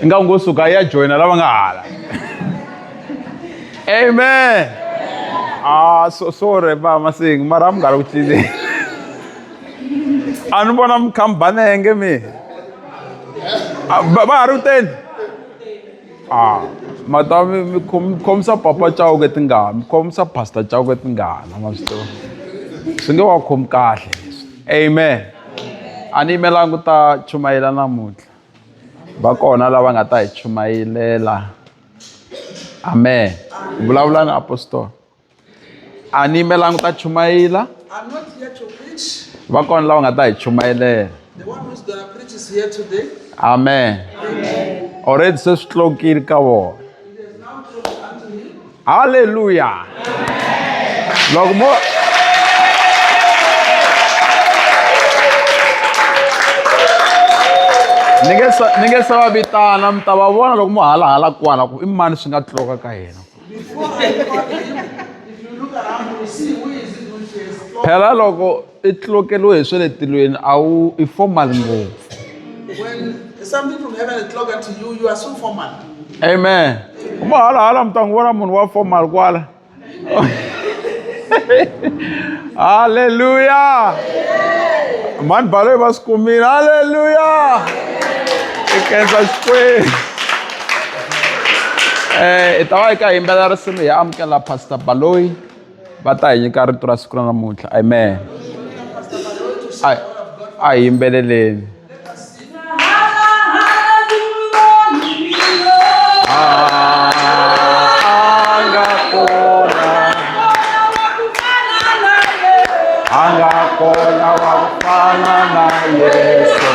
Nga ngosuka ya joina lava nga hala. Amen. Sorry ba masing maram ngara uchini. Anu bona mkambanenge mi. Ba aruten. Madame kom sa papa chao ketinga, kom sa pastor chao ketinga, namasto. Singe wa kom kahle. Amen. Ani melangu ta chumaila namuhla. Bakona lava nga ta hi chumayilela. Amen. Vulavula na apostol. Ani melangu ta chumayila. I'm not here to preach. Bakona lava nga ta hi chumayilela. The one who's gonna preach is here today. Amen. Amen. Already se shlokile ka vona. It is now close unto him. Hallelujah. Amen. Loko mo Ninge sawa vitana mtava vona loko mo hala kwana ku imani swi nga tloka ka hina. Before I call him, if you look around, you see who is it which is close. Phela loko I tlokeliwe hi swele tilweni awu I formal ngopfu. When something from heaven is closer to you, you are so formal. Amen. Mo hala mtangu vona munhu wa formal kwala. Hallelujah. Man bale baskumina. Hallelujah. Ikenza shkwe. Itawa ika imbela risimu ya amkela Pastor Baloyi. Bata hi nyika rito ra siku ra namuntlha. Amen. Ai imbeleleni. Angakona wakufana na Yesu.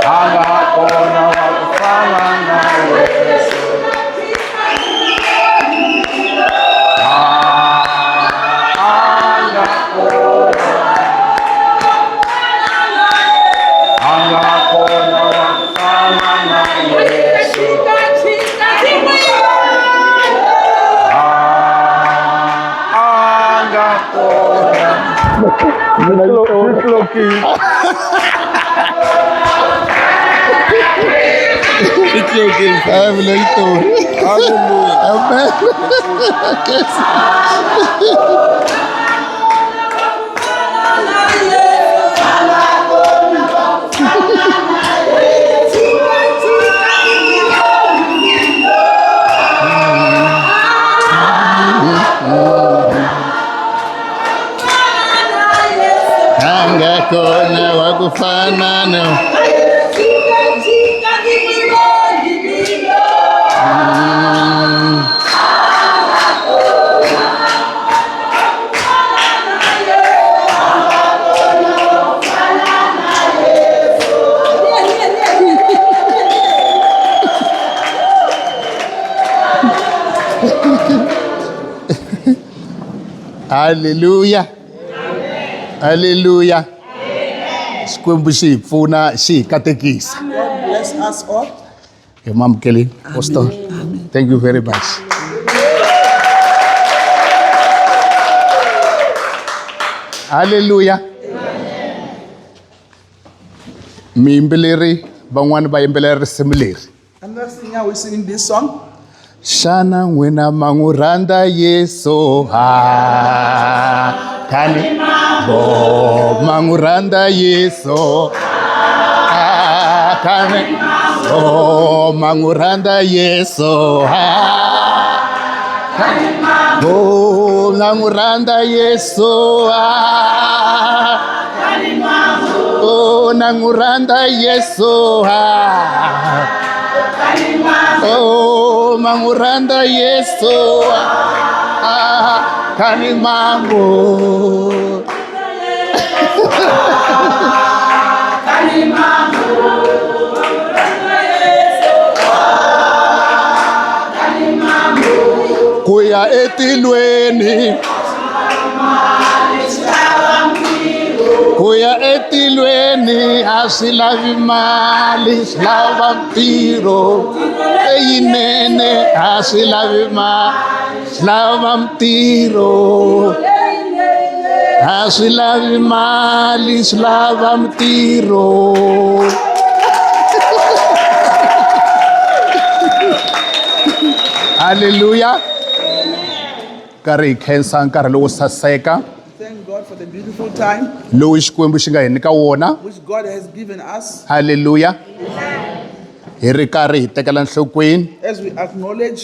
Angakona wakufanana. Hallelujah. Hallelujah. Sikwembu xi pfuna xi katekisa. God bless us all. Mom Kelly, Apostle. Thank you very much. Hallelujah. Miyimbeleri van'wani va yimbelela risimu leri. Another singer, we're singing this song. Shana n'wina manguranda Yesu kani bo manguranda Yesu kani bo manguranda Yesu bo manguranda Yesu oh nanguranda Yesu oh manguranda Yesu kani mangu kuya etilweni kuya etilweni asilavi mali slava mtiro eyinene asilavi mali slava mtiro asilavi mali slava mtiro. Hallelujah. Kari khensa nkarhi lowo saseka Thank God for the beautiful time lowu Xikwembu xi nga hi nyika wona. which God has given us. Hallelujah. Hi ri karhi hi tekela nhlokweni As we acknowledge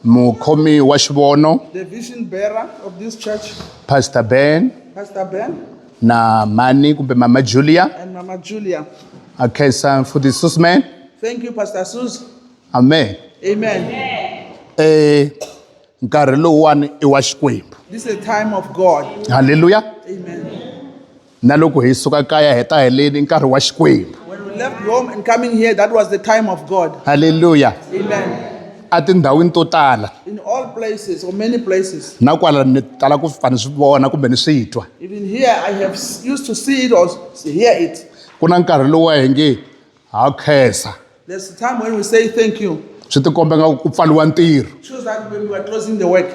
mukhomi wa xivono the vision bearer of this church, Pastor Ben Pastor Ben na mani kumbe Mama Julia and Mama Julia. a khensa mfuti Susman. Thank you, Pastor Sus. Amen. Amen. Nkarhi lowuwani i wa Xikwembu. This is a time of God. Hallelujah. Amen. Na loko hi suka kaya hi ta heleni nkarhi wa Xikwembu. When we left home and coming here, that was the time of God. Hallelujah. Amen. A tindhawini to tala In all places, or many places. na kwala ni tala ku fika ni swi vona kumbe ni swi twa. Even here, I have used to see it or hear it. Ku na nkarhi lowu hi nge ha khensa. There's a time when we say thank you. Swi tikomba nga ku pfaliwa ntirho. Shows that when we are closing the work.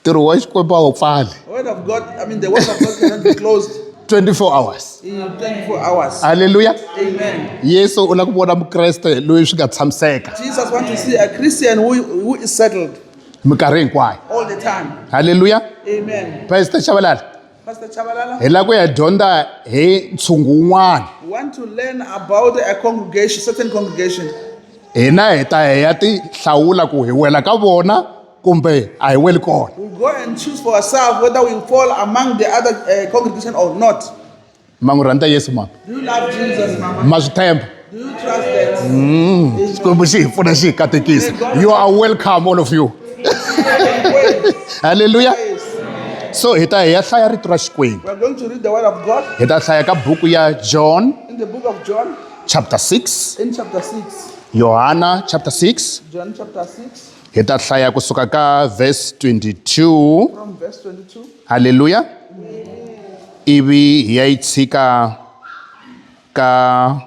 Ntirho wa Xikwembu a wu pfali. The word of God, the word of God cannot be closed 24 hours. in 24 hours. Hallelujah. Amen. Yesu u la ku vona mukreste loyi swi nga tshamiseka Jesus wants to see a Christian who is settled minkarhi hinkwayo. all the time. Hallelujah. Amen. Pastor Chabalala Pastor Chabalala, hi la ku ya dyondza hi ntshungu wun'wana. we want to learn about a congregation, certain congregation. Hina hi ta hi ya ti hlawula ku hi wela ka vona kumbe a hi weli kona. We'll go and choose for ourselves whether we fall among the other congregation or not. Ma n'wi rhandza Yesu mama. Do you love Jesus, Mama? Ma swi tshemba. Do you trust that? Xikwembu xi hi pfuna xi hi katekisa. You are welcome all of you. Hallelujah. So hi ta hi ya hlaya rito ra Xikwembu. We're going to read the word of God Hi ta hlaya ka buku ya John in the book of John, chapter 6, in chapter 6. Yohana chapter 6. John chapter 6, Hi ta hlaya kusuka ka verse 22. from verse 22. Hallelujah. Ivi hi ya yi tshika ka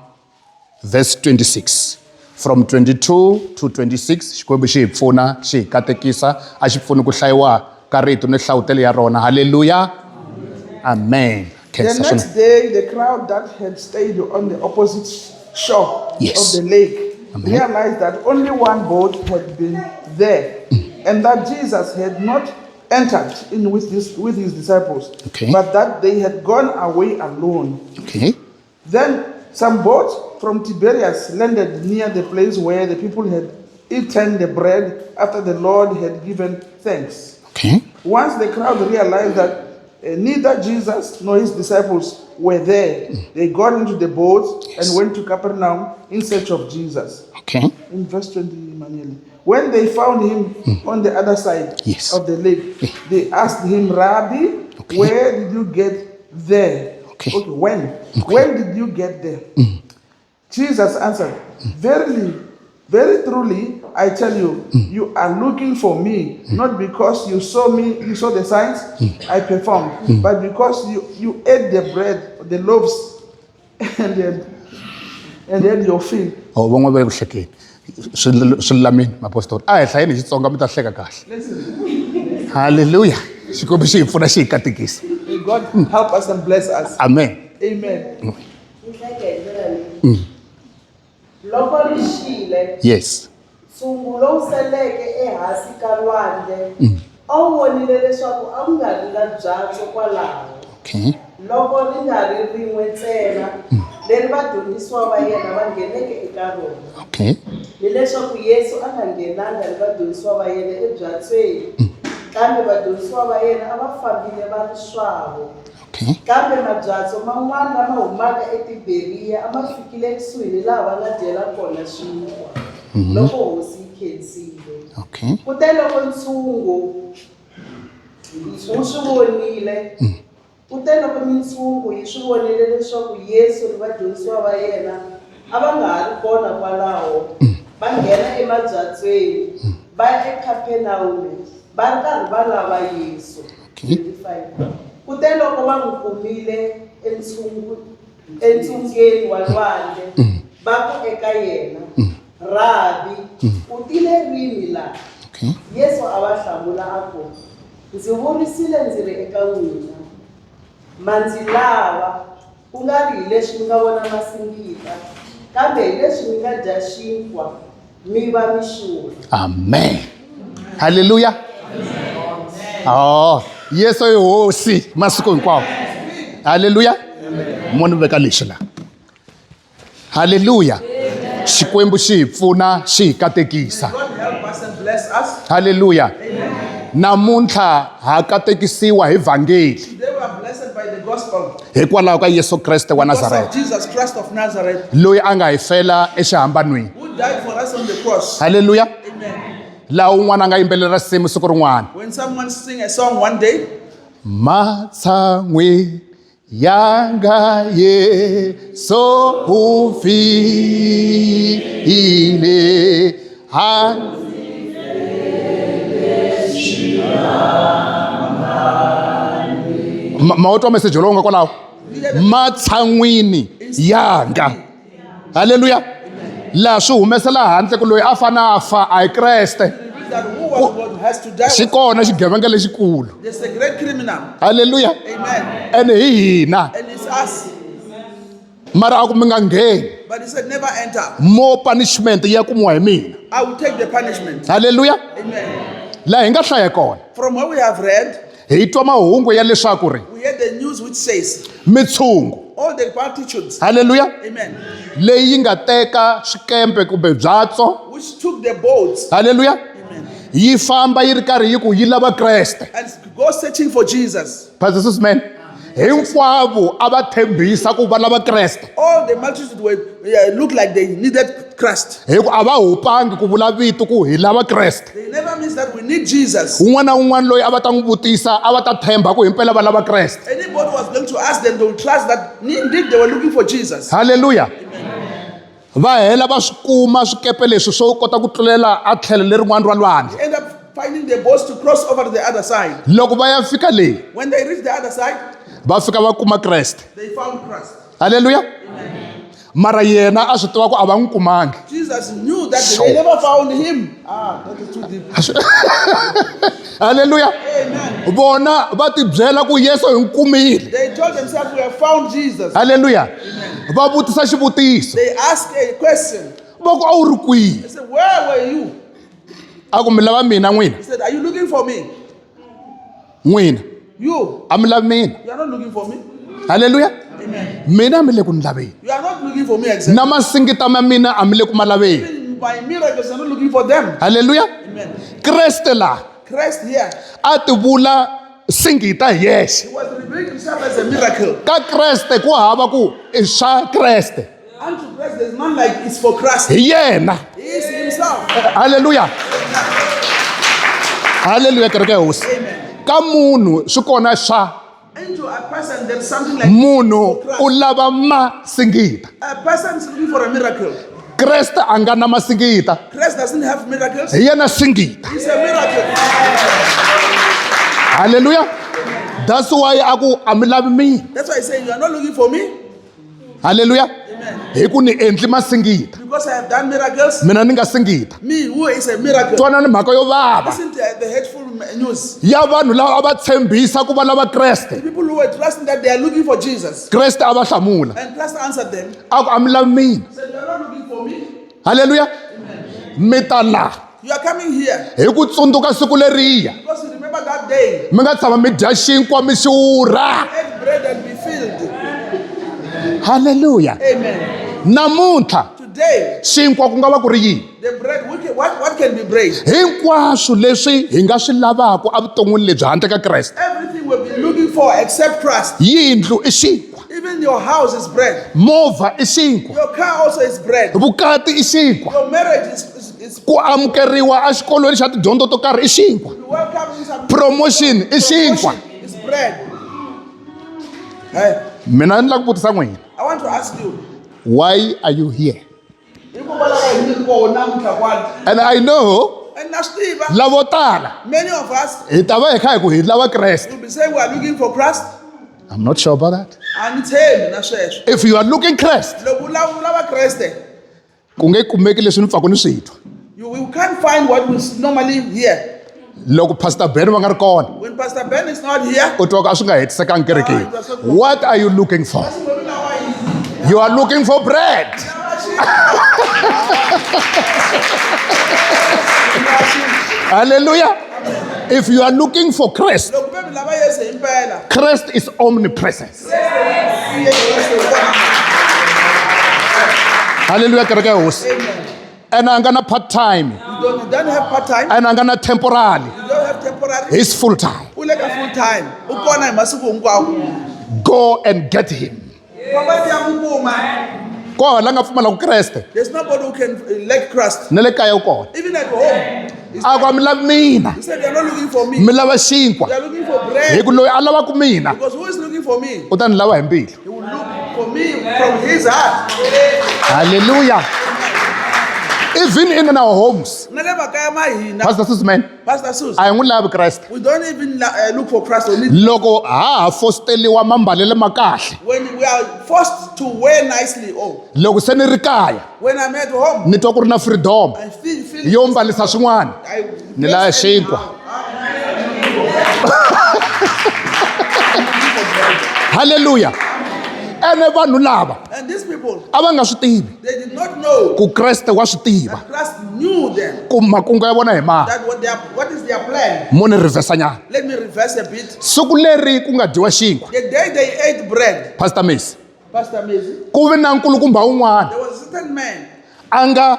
verse 26. From 22 to 26, Xikwembu xi hi pfuna, xi hi katekisa, a xi pfuni ku hlayiwa ka rito ni hlawutelo ya rona. Hallelujah. Amen. The Khensa next swinene. day, the crowd that had stayed on the opposite shore Yes. of the lake realized that only one boat had been there, and that Jesus had not entered in with his disciples, Okay. but that they had gone away alone. Okay. Then some boats from Tiberias landed near the place where the people had eaten the bread after the Lord had given thanks. Okay. Once the crowd realized that neither Jesus nor his disciples were there, they got into the boats and went to Capernaum in search of Jesus. Okay. In verse 20, Emmanuel. When they found him on the other side Yes. of the lake, they asked him, Rabbi, Okay. where did you get there? Okay. When? When did you get there? Jesus answered, Verily, very truly, I tell you, you are looking for me, not because you saw the signs I performed, but because you ate the bread, the loaves, and then your fill. Oh, van'wana va le ku hlekeni. Swi lulamile mapostori. A hi hlayeni hi Xitsonga mi ta hleka kahle. Hallelujah. Xikwembu xi hi pfuna xi hi katekisa. God help us and bless us. Amen. Amen. Loko rixile Yes. tshungu lowu seleke ehansi ka lwandle a wu vonile leswaku a ku nga ri na byatso kwalaho Okay. loko ri nga ri rin'we ntsena leri vadyondzisiwa va yena va ngheneke eka rona Okay. ni leswaku Yesu a nga nghenanga ni vadyondzisiwa va yena ebyatsweni kambe vadyondzisiwa va yena a va fambile va ri swavo Okay. kambe mabyatso man'wana lama humaka eTiberiya a ma fikile ekusuhi ni laha va nga dyela kona xinkwa loko hosi yi khensile Okay. kute loko ntshungu wu swi vonile kute loko mitshungu yi swi vonile leswaku Yesu ni vadyondzisiwa va yena a va nga ha ri kona kwalaho va nghena emabyatsweni va ya eKhapenawume va ri karhi va lava Yesu. 25. Kute loko va n'wi kumile entsungeni wa lwandle va ku eka yena Rabi u tile rini laha Okay. Yesu a va hlamula a ku ndzi vurisile ndzi ri eka n'wina ma ndzi lava ku nga ri hi leswi mi nga vona masingita kambe hi leswi mi nga dya xinkwa mi va mi xurha. Amen. Hallelujah. Oh, Yesu i hosi masiku hinkwawo. Hallelujah. Munhu veka lexi la. Hallelujah. Xikwembu xi hi pfuna xi hi katekisa. God help us and bless us. Hallelujah. Namuntlha ha katekisiwa hi vhangeli Today we are blessed by the gospel. hikwalaho ka Yesu Kriste wa Because of Nazareth Jesus Christ of Nazareth, loyi a nga hi fela exihambanweni. who died for us on the cross. Hallelujah. Amen. Laha un'wana a nga yimbelela risimu siku rin'wana. When someone sing a song one day, Matsangwe yanga Yesu ufile maoto message lowu nga kwalaho matshan'wini yanga. Hallelujah. Laha swi humesela handle ku loyi a fana a fa a hi Kreste. that who was God has to die. Xi kona xigevenga lexikulu. There's a great criminal. Hallelujah. Amen. Ene hi hina And it's us. mara a ku mi nga ngheni. But he said, never enter. More punishment ya kumiwa hi mina. I will take the punishment. Hallelujah. Amen. Laha hi nga hlaya kona From what we have read, hi twa mahungu ya leswaku ri we heard the news which says, mitshungu. all the multitudes, Hallelujah. amen, Leyi yi nga teka swikempe kumbe byatso. which took the boats, Hallelujah. amen, Yi famba yi ri karhi yi ku yi lava Kreste. and go searching for Jesus. Pastor Susman, hinkwavo a va tshembisa ku va lava Kreste. All the multitude were looked like they needed Christ. Hi ku a va hupangi ku vula vito ku hi lava Kreste. They never means that we need Jesus. Un'wana na un'wana loyi a va ta n'wi vutisa a va ta themba ku himpela va lava Kreste. Anybody was going to ask them, they will trust that indeed they were looking for Jesus. Hallelujah. Va hela va swi kuma swikepe leswi swo kota ku tlulela a tlhelo lerin'wana ra lwandle. End up finding the boats to cross over to the other side. Loko va ya fika leyi When they reached the other side, va fika va kuma Kreste. they found Christ. Hallelujah. Mara yena a swi tiva ku a va n'wi kumangi. Jesus knew that they never found him. That is too deep. Hallelujah. Amen. Vona va ti byela ku Yesu hi n'wi kumile. They told themselves, we have found Jesus. Hallelujah. Va vutisa xivutiso. They asked a question. Va ku a wu ri kwihi? They said, where were you? A ku mi lava mina n'wina. He said, are you looking for me? N'wina. You. A mi lavi mina. You are not looking for me. Hallelujah. Amen. Mina mi le ku ni laveni. You are not looking for me exactly. Na masingita ma mina a mi le ku ma laveni. Even by miracles, you are not looking for them. Hallelujah. Amen. Kreste la Christ here, a ti vula singita hi yexe. he was revealing himself as a miracle. Ka Kreste ku hava ku i swa Kreste. Unto Christ, there's none like it's for Christ. Hi yena. He is himself. Hallelujah. Hallelujah kereke ya hosi. Amen. Ka munhu swi kona swa Into a person, there's something like munhu for Christ. u lava masingita. A person is looking for a miracle. Kreste a nga na masingita. Christ doesn't have miracles. Hi yena singita. He's a miracle. Hallelujah. That's why a ku a mi lavi mina. That's why I say you are not looking for me. Hallelujah. Amen. Hi ku ni endli masingita. Because I have done miracles. mina ni nga singita Me, who is a miracle. twanani mhaka yo vava Listen to the hateful news. ya vanhu lava a va tshembisa ku va lava kreste People who were trusting that they are looking for Jesus. kreste a va hlamula And Christ answered them. a ku a mi lavi mina He said, you are not looking for me. halleluya mi ta laha You are coming here. hi ku tsundzuka siku leriya Because you remember that day. mi nga tshama mi dya xinkwa mi xi urha Eat bread and be filled. halleluya Amen. namuntlha Today, xinkwa ku nga va ku ri yini the bread, what can be bread? hinkwaswo leswi hi nga swi lavaka evuton'wini lebyi handle ka kreste Everything we'll be looking for except Christ. yindlu i xinkwa Even your house is bread. movha i xinkwa Your car also is bread. vukati i xinkwa Your marriage is ku amukeriwa exikolweni xa tidyondzo to karhi i xinkwa welcome in some promotion i xinkwa It's bread. Hey, mina ni lava ku vutisa n'wina I want to ask you. why are you here hikokwalaho ka yini kona mutlakwani? and I know And na swi tiva, lavo tala many of us hi ta va hi kha hi ku hi lava kreste will be saying we are looking for Christ. I'm not sure about that A ni tshembi na sweswo. if you are looking kreste Loko u lava Kreste, ku nge kumeki leswi ni pfaka ni swi twa you can't find what we normally hear. loko pastor ben va nga ri kona When Pastor Ben is not here, u twa ku a swi nga hetisekangi kerekeni what are you looking for you are looking for bread hallelujah if you are looking for Christ loko ve mi lava Yesu hi mpela, Christ is omnipresence hallelujah kereke ya hosi and a nga na part time you don't have part time, and a nga na temporary you don't have temporary. he's full time U le ka full time. U kona hi masiku hinkwawo. go and get him Famba mi ya n'wi kuma. ko la nga pfumalaku kreste There's nobody who can elect Christ. na le kaya u kona Even at home, a ku a mi lavi mina he said, you're not looking for me. mi lava xinkwa You're looking for hi bread. ku loyi a lavaka mina Because who is looking for me? u ta ni lava hi mbilu He will look for me from his heart. hallelujah even in our homes Na le makaya ma hina, pastor susman Pastor Sus, a hi n'wi lavi kreste we don't even look for Christ. Only loko ha ha fosteriwa mambalele ma kahle when we are forced to wear nicely. Oh, loko se ni ri kaya when I'm at home, ni twa ku ri na freedom I feel yo mbalisa swin'wana I ni lava xinkwa hallelujah ene vanhu lava And these people, a va nga swi tivi they did not know ku kreste wa swi tiva that Christ knew them. ku makungu ya vona hi maha That what is their plan? mo ni rivhesanyana Let me reverse a bit. siku leri ku nga dyiwa xinkwa The day they ate bread, pastor Messi Pastor Mezi, ku vi na nkulukumba wun'wana there was a certain man a nga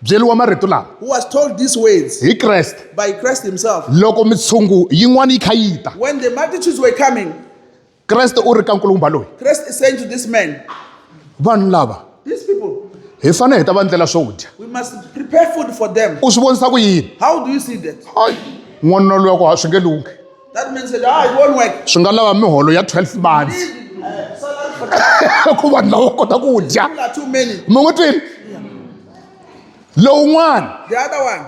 byeliwa marito lawa who was told these words hi kreste by Christ himself. loko mitshungu yin'wana yi kha yi ta When the multitudes were coming, kreste u ri ka nkulukumba loyi Christ is saying to this man, vanhu lava these people, hi fanele hi ta va ndlela swo dya we must prepare food for them. u swi vonisa ku yini How do you see that? hayi n'wanuna luya ku swi nge lungi That man said, it won't work. swi nga lava miholo ya 12 months Salary for them. ku vanhu lava kota ku dya People are too many. mi n'wi twini lowun'wana The other one,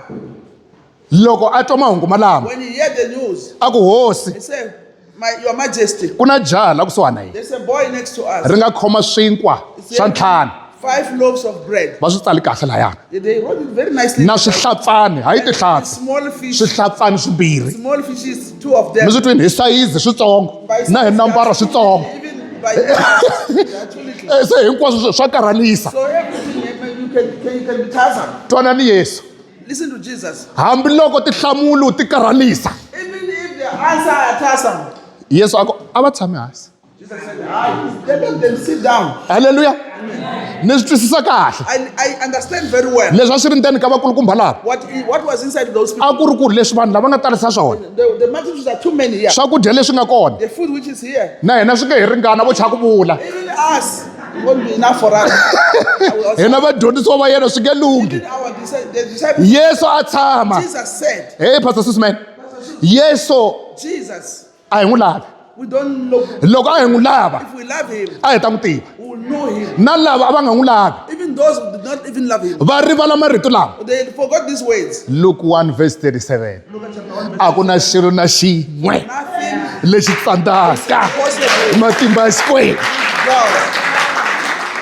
loko a twa mahungu malama when he heard the news, a ku hosi he said, Your Majesty, ku na jaha la kusuhana yini there's a boy next to us. ri nga khoma swinkwa swa ntlhanu 5 loaves of bread. va swi tsali kahle layana They wrote it very nicely. na swihlatsani hayi tihlampfi Small fish, swihlatsani swimbirhi small fishes, 2 of them. mi swi twini hi sayizi switsongo na hi nambara switsongo Even by they are too little. se hinkwaswo swa karhalisa So everything you can be tiresome. twanani yesu Listen to Jesus. hambiloko tinhlamulo ti karhalisa Even if the answer are tiresome, yesu a va tshami hansi Jesus said, let them sit down. halleluya ni swi twisisa kahle I understand very well leswi a swi ri ndzeni ka vakulukumba lava what was inside those people. a ku ri ku ri leswi vanhu lava nga talisa swona The multitudes are too many here. swakudya leswi nga kona The food which is here, na hina swi nge hi ringana vo chaka vula even us, it won't be enough for us. hina vadyondzisiwa va yena swi nge lungi Even the disciples, yesu a tshama Jesus said, hey pastor susman yesu Jesus, a hi n'wi lavi we don't look. loko a hi n'wi lava If we love him, a hi ta n'wi tiva we will know him. na lava a va nga n'wi lavi Even those who did not even love him, va rivala marito lama they forgot these words. luke 1 verse 37 Look at chapter 1. a ku na xilo na xin'we Nothing lexi tsandzaka possible. matimba ya xikwembu God.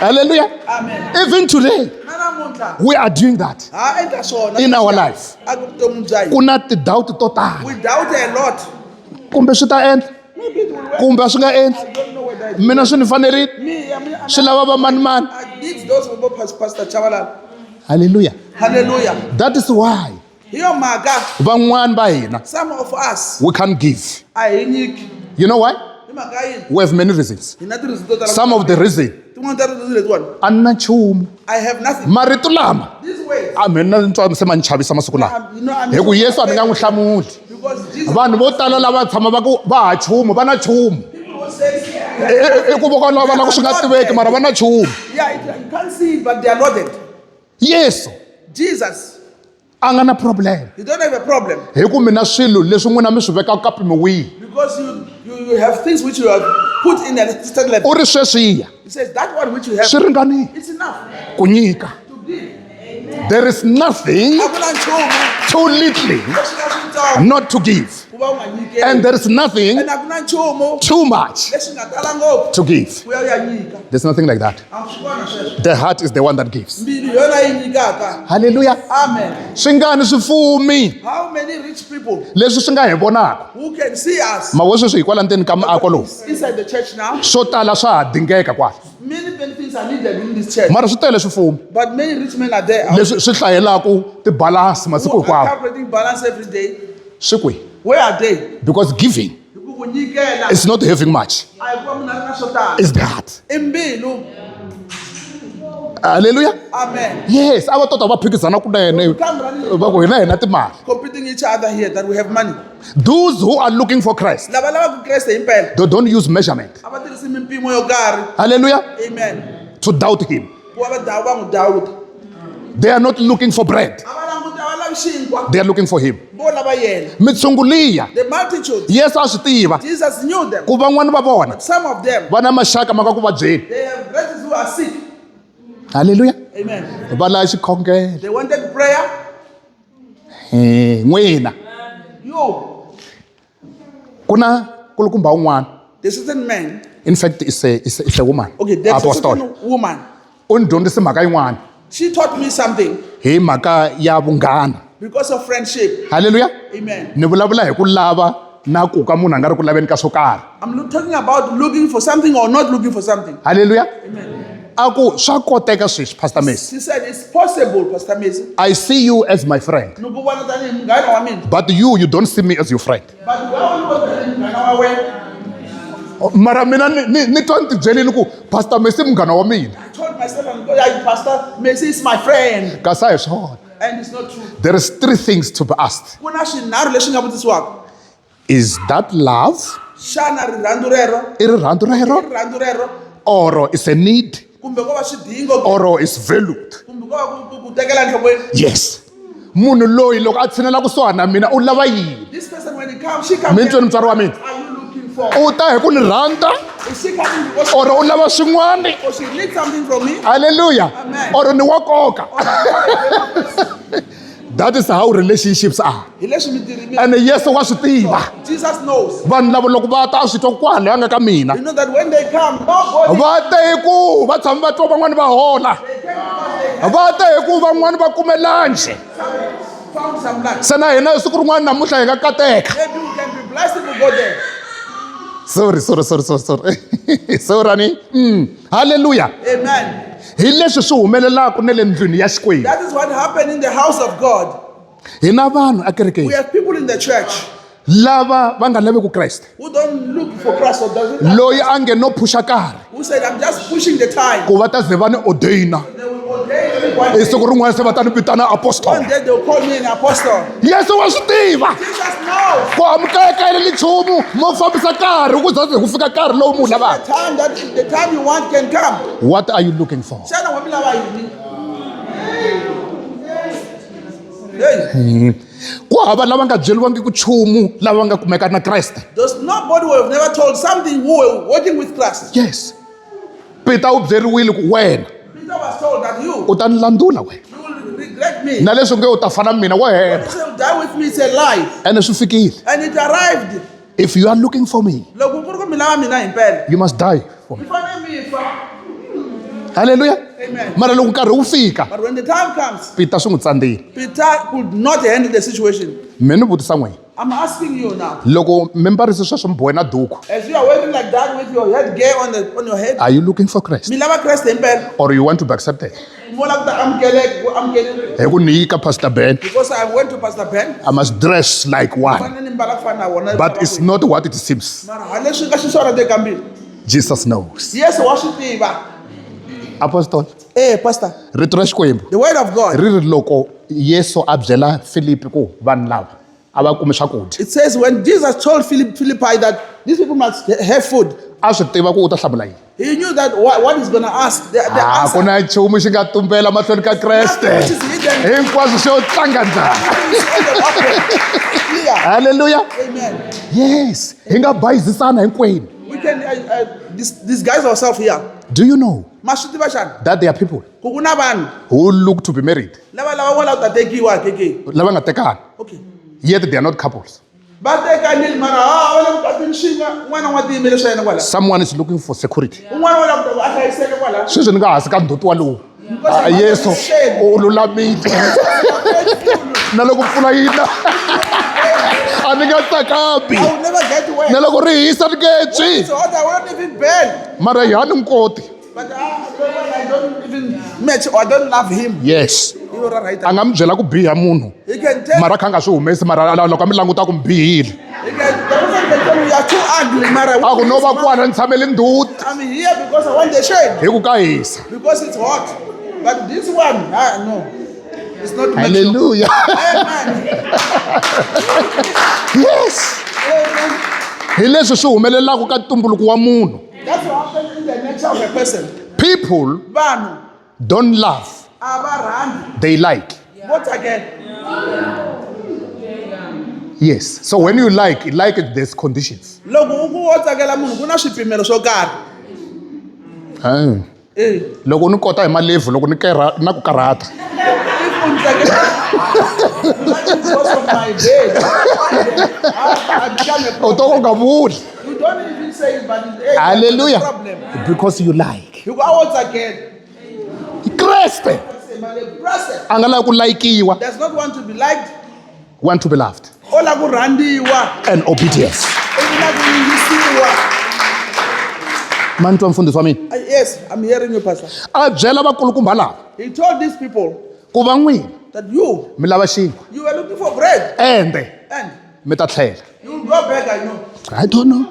halleluya Amen. even today Na namuntlha we are doing that ha endla swona in our life. a vutomi bya Ku hina. na tidoubt to tala. We doubt a lot. Kumbe swi ta endla, Maybe it will work. kumbe swi nga endli. I don't know whether it Mina swi ni fanerile, me, I mean, swi lava va mani. I need those who Pastor Chabalala. Hallelujah. Hallelujah. That is why Hiyo mhaka van'wani va hina some of us we can't give. a hi nyiki. You know why? Hi mhaka yini? We have many reasons. Hi na ti-reason to tala. Some of the reason, Tin'wana ta reason letiwani. a ni na nchumu. I have nothing. Marito lama, This way. a mina ni twa se ma ni chavisa masiku lawa. You know, I'm Hi ku Yesu a ni nga n'wi hlamuli. because Jesus Vanhu vo tala lava tshama va ku va ha chumu, va na chumu. people says, I ku vona va na ku swi nga tiveki mara va na chumu. yeah, you can't see it, but they are loaded. Yesu Jesus, a nga na problem. you don't have a problem Hi ku mina swilo leswi n'wina mi swi vekaka ka mpimo wihi. because you have things which you have put in a certain level. U ri sweswiya, He says that one which you have, swi ringanile it's enough ku nyika. to give. There is nothing Hakuna nchumu too little leswi nga swintsongo not to give. ku va u nga nyikeli. And there is nothing And hakuna nchumu too much leswi nga tala ngopfu to give. ku ya u ya nyika. There's nothing like that. A swi kona sweswo. The heart is the one that gives. Mbilu hi yona yi nyikaka. Hallelujah. Amen. Swi nga ni swifumi How many rich people leswi swi nga hi vonaka. who can see us Ma vo sweswi hi kwala ndzeni ka muako lowu. inside the church now? Swo tala swa ha dingeka kwala. Many things are needed in this church, Mara swi tele swifumi but many rich men are there leswi swi hlayelaka tibalansi masiku who are hinkwawo. calculating balance every day. Swi kwihi? Where are they? Because giving Hi ku nyikela is not having much. a hi ku va munhu a ri na swo tala. It's the heart. I mbilu. Hallelujah. Amen. Yes, a va tota va phikizana kunene. Come running, Va ku hina hi na timali. competing each other here that we have money. Those who are looking for Christ, Lava lavaka Kreste himpela they don't use measurement. a va tirhisi mimpimo yo karhi. Hallelujah. Amen. To doubt him. Ku va va n'wi dawuda. They are not looking for bread. A va languti a va lavi xinkwa. They are looking for him. Vo lava yena. Mitshungu liya, The multitude. Yesu a swi tiva. Jesus knew them. Ku van'wani va vona Some of them, va na maxaka ma ka ku vabyeni. they have relatives who are sick. Hallelujah. Amen. Va lava xikhongelo. They wanted prayer. N'wina You, ku na kulukumba un'wana. the certain man. In fact, it's a woman. Okay, there's a Apostle. certain woman. U ni dyondzise mhaka yin'wana She taught me something hi mhaka ya vunghana. because of friendship. Hallelujah. Amen. Ni vulavula hi ku lava na ku ka munhu a nga ri ku laveni ka swo karhi. Talking about looking for something or not looking for something. Hallelujah. A ku swa koteka sweswi Pastor Messi. She said, it's possible, Pastor Mason. I see you as my friend, Nuku vona tanihi munghana wa mina. but you don't see me as your friend. But why would you tanihi munghana wa wena? Mara mina ni twa ni tibyelini ku Pastor Messi munghana wa mina. I told myself, I'm going, yeah, Pastor Mason is my friend. Kasi a hi swona. And it's not true. There is three things to be asked. Ku na swinharhu leswi nga vutisiwaka. Is that love? Xana rirhandzu rero? I rirhandzu I rero? rirhandzu rero? Or is a need? Kumbe ko va swidingo? Or is valued? Kumbe ko va ku tekela enhlokweni? Yes. Munhu loyi loko a tshinela kusuhana na mina u lava yini? This person when he comes, she comes. Mi tweni mutswari wa mina? What are you looking for? U ta hi ku ni rhandza Is she coming because or u lava swin'wana? or she needs something from me? Hallelujah. Amen. Or ni wa nkoka. That is how relationships are. Hi leswi mi tirhi And Yesu wa swi tiva. Jesus knows. Vanhu lava loko va ta a swi twa kwale anga ka mina. You know that when they come, nobody Va te hi ku va tshama va twa van'wani va hola. Va te hi ku van'wani va kume lunch. found some lunch. Se na hina siku rin'wana namuntlha hi nga kateka. Maybe we can be blessed if we go there. Sorry. Sorry ani. Hallelujah. Amen. Hi leswi swi humelelaka na le ndlwini ya Xikwembu. That is what happened in the house of God. Hi na vanhu a We kerekeni have people in the church lava va nga laveki Kreste. who don't look for Christ or doesn't Loyi a nge no phusha karhi who said, I'm just pushing the time. ku va ta ze va ni ordaina. They will ordain me one Hi day. siku rin'wana se va ta ni vitana apostol. One day they'll call me an apostle. Yesu wa swi tiva Jesus knows ku amukeka ni nchumu mo fambisa karhi ku za ku fika karhi lowu mu the lavaka. time that the time you want can come. What are you looking for? Shana wa mi lava yini? Hey, Ku hava lava nga byeliwangi ku nchumu lava nga kumeka na Kreste. there's nobody who have never told something who were working with Christ. Yes. Peter u byeriwile ku wena Peter was told that you u ta ni landula wena. will regret me. Na leswi nge u ta fana na mina wo He heta. said, die with me, it's a lie. Ene swi fikile. And it arrived. If you are looking for me, Loko ku ri ku mi lava mina himpela. you must die for me. Mi fanele mi fa. Hallelujah. Amen. mara loko nkarhi wu fika But when the time comes, Peter swi n'wi tsandzile. Peter could not handle the situation. Me ni vutisa n'wina, I'm asking you now, loko mi mbarisi sweswo mi bohe na duku, as you are wearing like that with your head gear on your head, are you looking for Christ milava Kreste impela. or you want to be accepted? Mola kuta I'm getting Hi ku nyika Pastor Ben, because I went to Pastor Ben. I must dress like one, Fanele mbala kufana wona. but it's not what it seems. Mara haleswi ka xiswona de kambini. Jesus knows. Yes, wa swi tiva. Apostle, Pastor, rito ra Xikwembu the word of God. ri ri loko Yesu a byela Filipi ku vanhu lava a va kumi swakudya, It says when Jesus told Philippi that these people must have food, a swi tiva ku u ta hlamula yini. he knew that what he's going to ask. The A ku answer na nchumu xi nga tumbela mahlweni ka Kreste, which is hidden hinkwaswo swo tlanga njhani. is on the open. Clear. Hallelujah. Amen. Yes, hi nga bayizisana hinkwenu. We can disguise ourselves here. Do you know Mashutiva shana. that there are people Kukuna vanhu who look to be married, lava wala uta tekiwa keke. lava nga tekani, Okay. yet they are not couples? Va teka nini mara wala mukati nshinga un'wana wa tiyimele swa yena kwala. Someone is looking for security. Un'wana wala ku a hlayiseke kwala. Sweswi ni nga hansi ka ndzhuti walowu. Yesu u lulamile. Na loko mpfula yi na a ni nga tsakambi, I will never get wet. na loko ri hisa ni nge tshwi, So I won't even burn. mara hi ni nkoti. But I don't even match or I don't love him. Yes, You're right. a nga mi byela ku biha munhu, He can tell. mara kha nga swi humesi, mara loko a mi languta ku mi bihile. The person can tell you are too ugly, Mara. A ku no va kwana ni tshamele ndzhuti I'm here because I want the shade. hi ku ka hisa. Because it's hot. But this one, no. It's not mature. Hallelujah. Amen. Yes, Amen. hi leswi swi humelelaka ka ntumbuluko wa munhu. That's what happens in the nature of a person. People Vanhu, don't love, abarhandi. they like. What again? Yes, so when you like it, there's conditions. Loko u wo tsakela munhu ku na swipimelo swo karhi. Loko ni kota hi malevhu, loko ni na ku karhata. If u tsakela because of my day, I become a U problem. to ka u nga vuli. You don't even say it, but it's Hallelujah. a problem. Because you like. You go out again. Kreste The person a nga lavi ku layikiwa, does not want to be liked. want to be loved Ola ku rhandiwa. and obedience. Ufuna ku yingisiwa. Mani twa mfundisi wa mina. Yes, I'm hearing you, Pastor. A byela vakulukumba lava He told these people ku va n'wina that you mi lava xinkwa were looking for bread ende and mi ta tlhela. you will go back, I know. I don't know.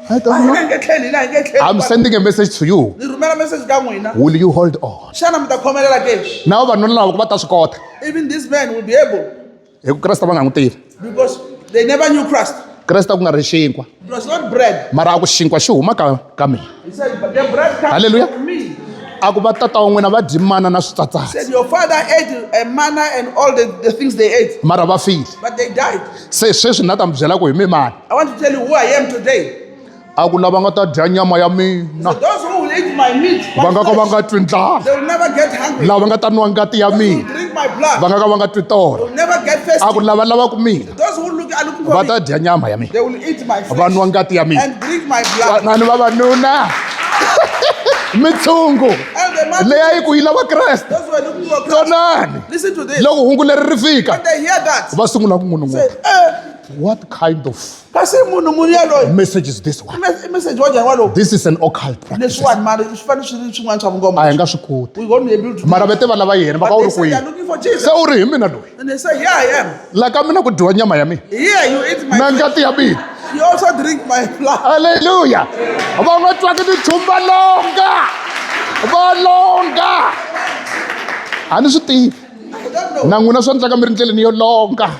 I'm sending a message to you. Ni rhumela message ka n'wina. Will you hold on? Xana mi ta khomelela ke? Na vavanuna lava ku va ta swi kota Even this man will be able hi ku Kreste va nga n'wi tivi. because they never knew Christ. Kreste ku nga ri xinkwa, It was not bread. mara a ku xinkwa xi huma ka mina. He said, but the bread comes Hallelujah. from me. A ku va tata wa n'wina va dyi mana na switsatsasi, Said your father ate a manna and all the things they ate, mara va file. but they died. Se sweswi na ta mi byela ku hi mi mani. I want to tell you who I am today. A ku lava nga ta dya nyama ya So mina, those who will eat my meat, va nga ka va my nga flesh, twi ndlala. they will never get hungry. Lava nga ta nwa ngati ya Those who mina, drink my va blood, nga ka va nga twi they tona. will never get A ku thirsty. lava lavaku mina Those who are looking va for ta me, dya nyama ya mina, they will eat my va flesh nwa ngati ya mina. and drink my blood. Nani vavanuna mitshungu And the man, leyi a yi ku yi lava Kreste. those who are looking for Christ, Tsonani listen to this. loko hungu leri ri fika When they hear that, va sungula ku say, n'unun'una. What kind of kasi munhu yaloye message is this one? message wa njhani walowo? This is an occult practice. Leswiwani mara swi fanele swi ri swin'wana swa A hi vungoma. nga swi koti, We won't be able to do mara it. vete va lava yena va ka But u they ri say they are kwini. looking for Jesus. Se u ri hi mina loyi And they say, here I am. la ka mina ku dyiwa nyama ya mina Here you eat my na flesh. ngati ya mina. You also drink my blood. Haleluya. Va nga twaki tinchumu va longa, va longa. A ni swi tivi I don't know. na n'wina swa endlaka mi ri ndleleni yo longa.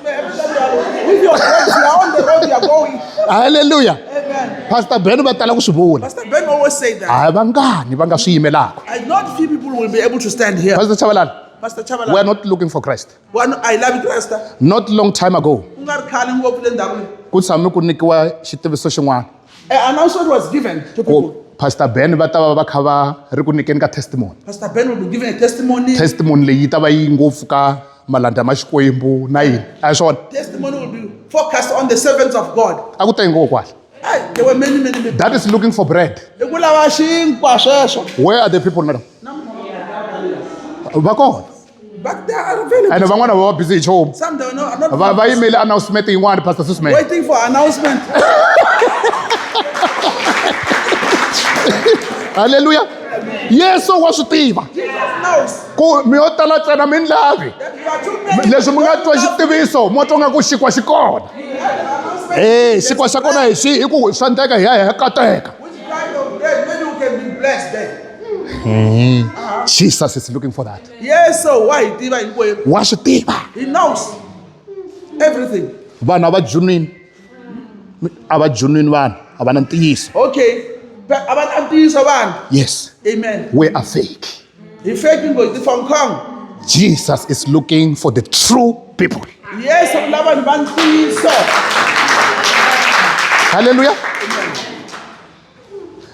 With your friends, you are on the road, you are going. Haleluya. Amen. Pastor Ben va tala ku swi vula. Pastor Ben always say that. A hi vangani va nga swi yimelaka. I not few people will be able to stand here. Pastor Chabalala, Pastor we are Chabalala, not looking for Christ. I love Christ. Not long time ago, Ku nga ri khale ngopfu le ndzhakwini. ku tshame ku nyikiwa xitiviso xin'wana An announcement was given to ku people. Pastor Ben va ta va kha va ri ku nyikeni ka testimony. Pastor Ben will be giving a testimony. Testimony leyi yi ta va yi ngopfu ka malanda ma Xikwembu na yini. A hi swona. Testimony will be focused on the servants of God. A ku ta yi ngopfu kwala. There were many people. That is looking for bread. Hi ku lava xinkwa sweswo. Where are the people now? va kona but they are available. and van'wana va va busy hi nchumu Some they are not va yimele announcement yin'wana pastor Susman waiting for announcement. halleluya yesu wa swi tiva Jesus knows ku mi yo tala ntsena mi ni lavi that you are too many. leswi mi nga twa xitiviso mo twa nga ku xikwa xi kona xikwa xa kona hi ku swa endleka hi ya kateka Which kind of bread? Maybe we can be blessed then. Jesus is looking for that Yes, so why? He wa swi tiva knows everything. vanhu a va junwini vanhu a va na ntiyiso Okay. But about antiso ban. yes Amen. we are fake He faking go to Hong Kong. Jesus is looking for the true people Yes, so laban bantiso. halleluya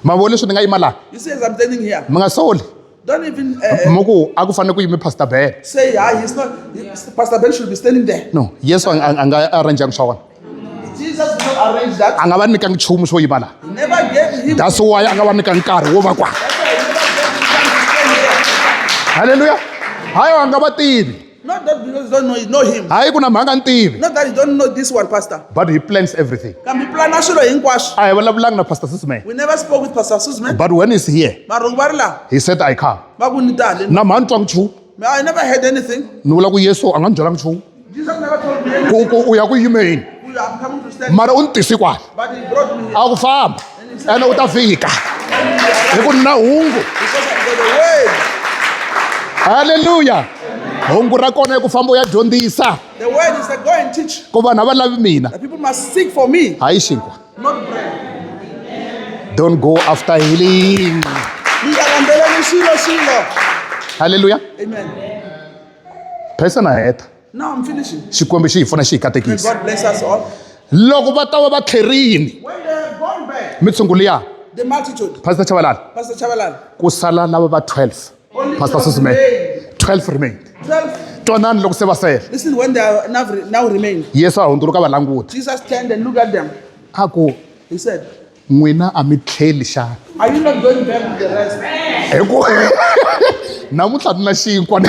ma vona leswi ni nga yima laha He says I'm standing here. mi nga soli Don't even mo ku a ku fanele ku yime pastor Ben say he's not. Pastor Ben should be standing there. no yesu a nga arrangeangi swa vona Jesus did not arrange that. a nga va nyikangi nchumu swo yima laha He never gave him. that's why a nga va nyikangi nkarhi wo va kwa That's why he never gave him time to stay here. halleluya hayi a nga va tivi Not that because you don't know him. hayi ku na mhaka ni tivi Not that you don't know this one, Pastor. but he plans everything Can be plan national hinkwaswo. a hi vulavulangi na pastor Susman We never spoke with Pastor Susman. but when he's here Marong barla. he said I come Magunitale. na mhani twangi nchumu I never heard anything. ni vula ku yesu a nga ni byelangi nchumu Jesus never told me anything. u ya ku yimeni I'm coming to stand. mara u ni tisi kwala But he brought me here. a ku famba ene u ta fika hi ku ni na hungu Because I got the word. halleluya hungu ra kona i ku famba u ya dyondzisa The word is that go and teach. ku vanhu a va lavi mina The people must seek for me, hayi xinkwa not bread. don't go after healing Ngiyalandelani shilo. halleluya Amen. phesa na heta Now I'm finishing. xikwembu xi hi pfuna xi hi May katekisa God bless us all. loko va ta va va tlherini When they're gone back, mitshungu liya the multitude, pastor chavalala Pastor Chabalal, ku sala lava va 12 only pastor 12 Susman remain. 12 remain 12. twanani loko se va sele Listen, when they are now remain, yesu a hundzuluka va languti Jesus turned and looked at them. a ku He said, n'wina a mi tlheli xana are you not going back with the rest? hi ku namuntlha ni na xinkwa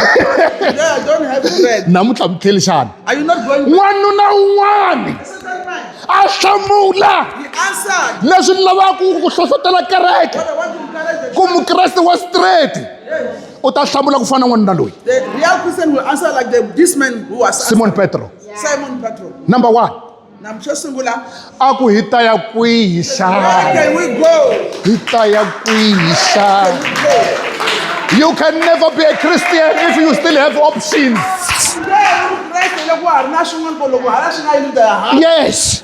Yeah, I don't have bread. namuntlha mi tlheli xana Are you not going back? n'wanuna un'wani a hlamula He answered, leswi ni lavaka ku hlohlotela kereke but I want to encourage the ku mukreste wa straight u ta hlamula ku fana na n'wanuna loyi The real Christian will answer like this man who was simon petro Simon Petro. number 1 Nam Singular. a ku hi ta ya kwihi Where xana can we go? hi ta ya kwihi xana Go. you can never be a Christian if you still have options yes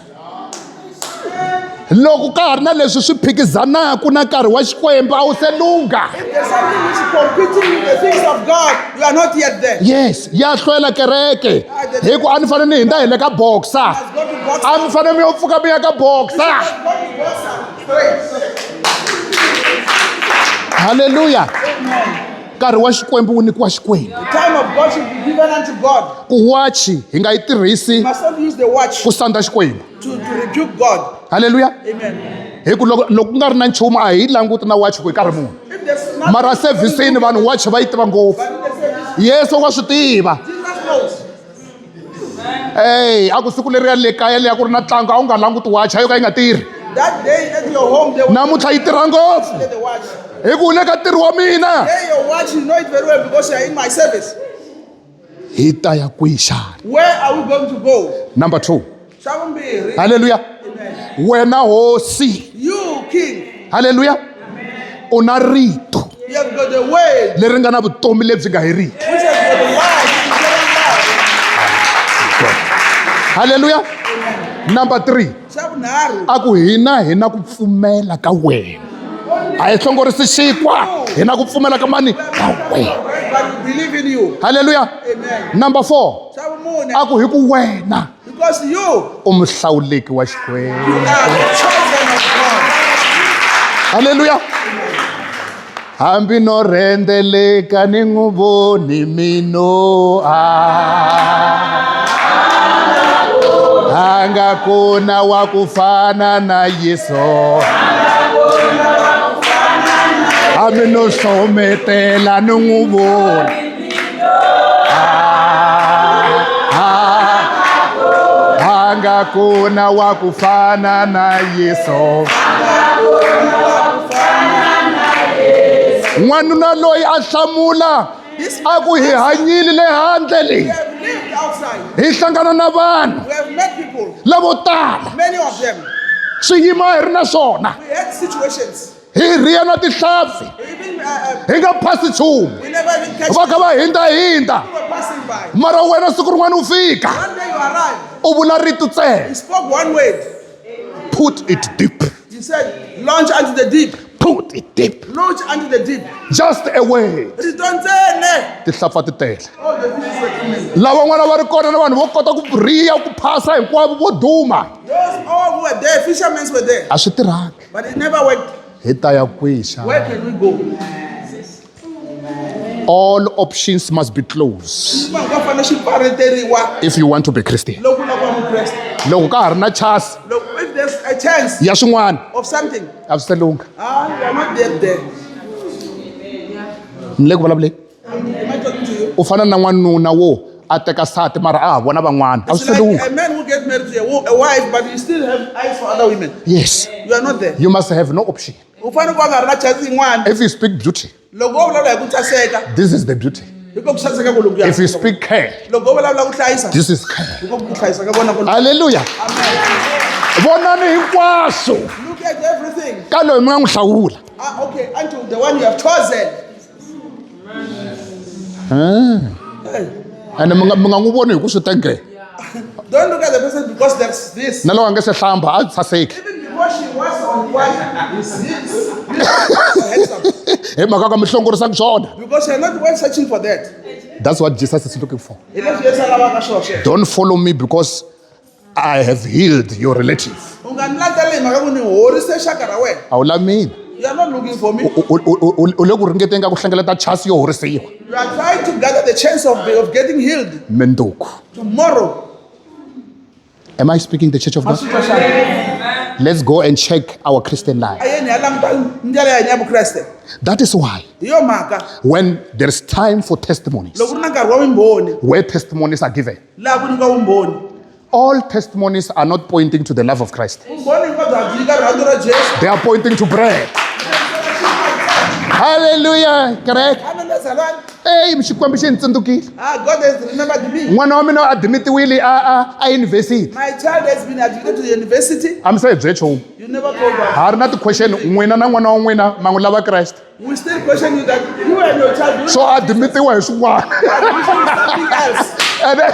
loko ka ha ri na leswi swi phikizanaka na nkarhi wa xikwembu a wu se lungha There's something which is competing with the things of God. You are not yet there. yes ya hlwela kereke hi ku a ni fanele ni hindza hi le ka boxa Let's go to box. a mi fanele mi yo pfuka mi ya ka boxa Let's go to boxer. Straight. halleluya nkarhi wa xikwembu wu nyikiwa xikwembu The time of God should be given unto God. ku wachi hi nga yi tirhisi You must not use the watch ku sandza xikwembu to rebuke God. halleluya Amen. hi ku loko ku nga ri na nchumu a hi languti na wachi ku hi karhi muni If there's nothing, mara sevhisini vanhu wachi va yi tiva ngopfu but if they say yesu wa swi tiva Jesus knows. ey a ku siku leriya le kaya leya ku ri na ntlangu a wu nga languti wachi a yo ka yi nga tirhi That day at your home, they will namuntlha yi tirha ngopfu play the watch. hi ku u le ka ntirho wa mina Hey, your watch, you know it very well because you are in my service. hi ta ya kwihi xana Where are we going to go? number 2 Shabumbiri. halleluya Amen. wena hosi You, King, halleluya u na rito you have got the word, leri nga na vutomi lebyi nga heriki which has got the life, eternal life. halleluya number 3 Shabunharu. a ku hi na ku pfumela ka wena a hi hlongorisi xinkwa hi na ku pfumela ka mani ka wena But we believe in you. halleluya Amen. number 4 Shabumune. a ku hi ku wena Because you u muhlawuleki wa xikwembu are the chosen of God. halleluya hambi no rhendzeleka ni n'wi voni mino a nga kona wa ku fana na yesu hambi no hlometela ni n'wi voni Angakuna wakufana na Yesu. N'wanuna loyi a hlamula a ku hi hanyile le handle We leyi have lived outside. hi hlangana na vanhu We have met people, lavo tala many of them. swiyimo hi ri na swona We had situations. hi riya na tihlampfi Even hi nga phasi nchumu we never even catch va kha va hindzahinda people passing by. mara wena siku rin'wana u fika One day you arrived. u vula rito ntsena He spoke one word. put it deep, He said, launch unto the deep. put it deep, Launch unto the deep. just a word. Ritontsene. Tihlampfi ti tele All the fishes were coming. lava n'wana va ri kona na vanhu vo kota ku riya ku phasa hinkwavo vo duma Those all who were there, fishermen were there. a swi tirhangi But it never worked. hi ta ya kwixa. Where can we go? All options must be closed if you want to be Christian. Look, Loko ka ha ri na chance if there's a chance ya swin'wana of something, a swi se lunga. we are not yet there. Ni le ku vulavuleni Am I talking to you? u fana na n'wanuna wo a teka sati mara a ha vona van'wana a It's swi se like lunga. a man who gets married to a wife, but you still have eyes for other women. Yes, You are not there. you must have no option. U fanele ku va nga ri na chance yin'wana. If you speak beauty, Loko wo vulavula hi ku thwaseka, this is the beauty. hi ko ku xaniseka ku lokuya. If you speak care, Loko wo vulavula ku hlayisa, this is care. hi ko ku hlayisa ka vona ku. Hallelujah. Vonani hinkwaswo Look at everything. ka loyi mi nga n'wi hlawula. Okay, until the one you have chosen. Hey, Ene mi nga n'wi voni hi ku swi tenge. don't look at the person because there's this. Na loko a nge se hlamba a saseki. Even before she was on wife, handsome. Hi mhaka ka mi hlongorisaka swona. Because you're not well searching for that. That's what Jesus is looking for. Hi leswi Yesu a lavaka swona. Don't follow me because I have healed your relative. U nga ni landzeleli hi mhaka ku ni horise xaka ra wena. A wu lavi mina. You are not looking for me. U le ku ringeteni ka ku hlengeleta chance yo horisiwa. You are trying to gather the chance of getting healed Menduku. tomorrow. Am I speaking the church of God? Maswitwa xana. Let's go and check our Christian life. Ayeni ya languta ndlela ya hanya ya Vukreste. That is why Hi yo mhaka when there is time for testimonies, loko ri na nkarhi wa vumbhoni where testimonies are given, laha ku nyikiwa vumbhoni. all testimonies are not pointing to the love of Christ. Vumbhoni hinkwabyo a byi nyika rirhandzu ra Jesu. They are pointing to bread. Hallelujah. Correct. Amen bazalwane. Hey, xikwembu xi ni tsundzukile. God has remembered me. N'wana wa mina a admitiwile a university. My child has been admitted to the university. A mi se hi bye nchumu. You never told us. Ha ri na ti-question n'wina na n'wana wa n'wina ma n'wi lava Kreste. We still question you that you and your child do So a admitiwa hi swin'wana. something else. And then-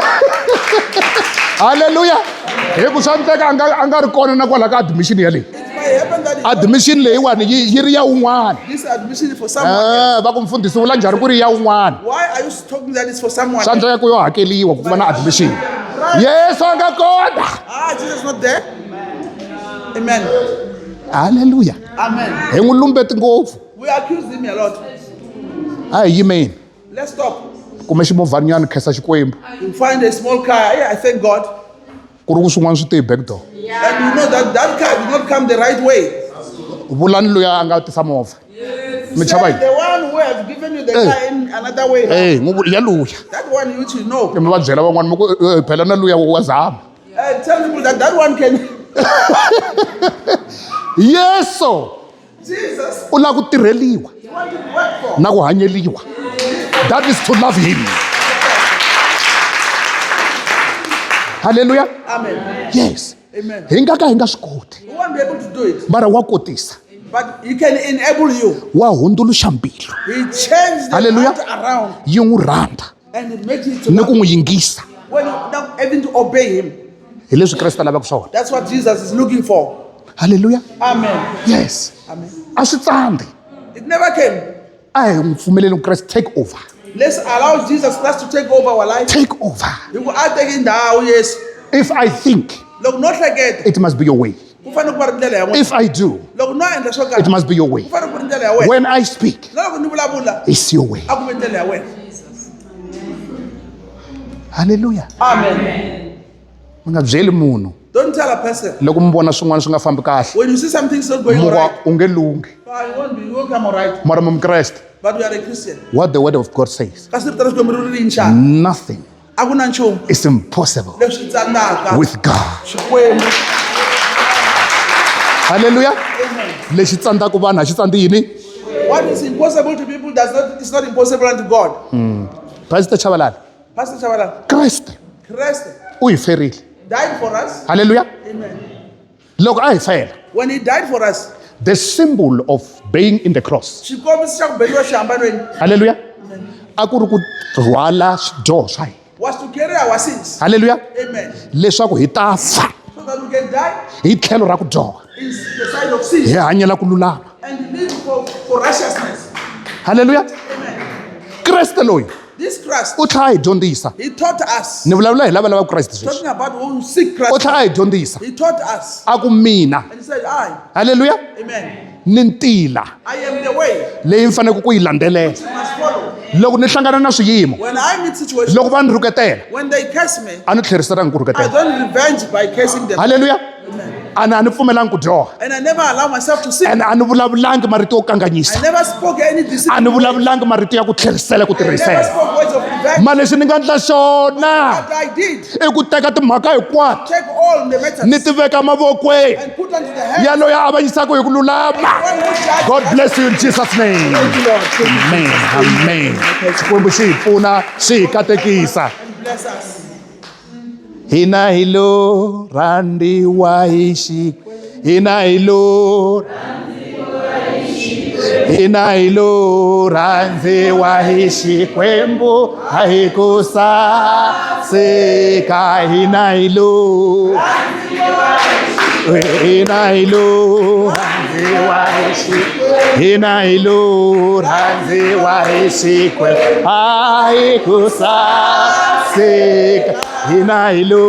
Hallelujah. Hi ku swa endleka a nga ri kona na kwala ka admission yaleyi. It might happen that Admission leyiwani yi ri ya un'wana. this admission is for someone else. Va ku mfundhisi vula njhani ku ri ya un'wana. Why are you talking that it's for someone Swa else? endleka ku yo hakeliwa ku va na admission. Yesu a nga kona. Jesus is not there. Amen. Hallelujah. Amen. Hi n'wi lumbeti ngopfu. We accuse him a lot. A hi yimeni. Let's stop. Kume ximovhanyana khensa xikwembu. You find a small car. Yeah, I thank God. Ku ri ku swin'wana swi te hi back door. And you know that that car did not come the right way. Vulani loyi a nga tisa movha. Mi chava Say yini? the one who have given you the car in another way. Ya luya. That one which you know. Mi va byela van'wana mi ku phela na luya wa zama. Tell people that that one can. Yesu Jesus, u lava ku tirheliwa you want to work for. na ku hanyeliwa. That is to love him. Hallelujah. Amen. Yes. Amen. Hi nga ka hi nga swi koti. You won't be able to do it, Mara wa kotisa. but he can enable you. Wa hundzuluxa mbilu. He changed the Hallelujah. heart around Yi n'wi rhandza and he makes it to ni love. ku n'wi yingisa. When you not having to obey him. Hi leswi Kreste a lavaka swona. That's what Jesus is looking for. Hallelujah. Amen. Yes. Amen. A swi tsandzi. It never came. A hi n'wi pfumeleli Kreste take over. Let's allow Jesus Christ to take over our life. Take over. He will take in the yes. If I think, Look, not forget. it must be your way. Ku fanele ku va ri ndlela ya n'wina. If I do, Loko no endla swo it karhi, must be your way. ku fanele ku ri ndlela ya wena. When I speak, Na loko ni vulavula, it's your way. a ku ve ndlela ya wena. Hallelujah. Amen. Mi nga byeli munhu Don't tell a person loko mi vona swin'wana swi nga fambi kahle. when you see something not going Mu right. va u nge lungi. I won't be, you won't come all right. mara mumkreste. But we are a Christian. What the word of God says, Kasi rito ra Xikwembu ri ri njhani? nothing A ku na nchumu is impossible leswi tsanaka with God. Xikwembu. Hallelujah. Lexi tsandzaka vanhu a xi tsandzi yini? What is impossible to people is not impossible unto God. Pastor Chabalala, Pastor Chabalala, Kreste Christ u hi ferile. died for us. Hallelujah. Amen. Loko a hi fela, When he died for us, the symbol of being in the cross. xikombiso xa ku beriwa xihambanweni Hallelujah. A ku ri ku rhwala swidyoho swa hina. was to carry our sins. Hallelujah. Amen. Leswaku hi ta fa So that we can die hi tlhelo ra ku dyoha. in the side of Hi sin hanyela ku lulama. and live for righteousness. Hallelujah. Amen. Kreste loyi This Christ, u tlhela hi dyondzisa. he taught us. Ni vulavula hi lava lava Kreste sweswi. Talking about who seek U Christ, tlhela hi dyondzisa. he taught us. A ku mina. And he said, I, Hallelujah. amen, Ni ntila I am the way leyi mi faneleke ku yi landzelela. you must follow. Loko ni hlangana na swiyimo, When I meet situations, loko va ni rhuketela, when they curse me, a ni tlheriselangi ku I rhuketela. don't revenge by cursing them. Hallelujah. A ni pfumelangi ku dyoha. And I never allow myself to sin. And a ni vulavulangi marito yo I kanganyisa. never spoke any deceit. A ni vulavulangi marito ya ku tlherisela ku I never tirhisela. spoke words of revenge. Ma leswi ni nga endla xona What I did, i ku teka timhaka hinkwato take all the ni matters ti veka mavokweni and put unto the hand. ya loyi a avanyisaka hi ku lulama. One who judges. God bless you in Jesus name. Thank you, Lord. Thank you. Amen. Amen. Xikwembu xi hi pfuna xi hi katekisa. Bless us. Hina hi lo randiwa hi Xikwembu. Hina hi lo randziwa hi Xikwembu, a hi ku saseka. Hina hi lo randziwa hi Xikwembu. Hina hi lo randziwa hi Xikwembu, a hi ku saseka. Hina hi lo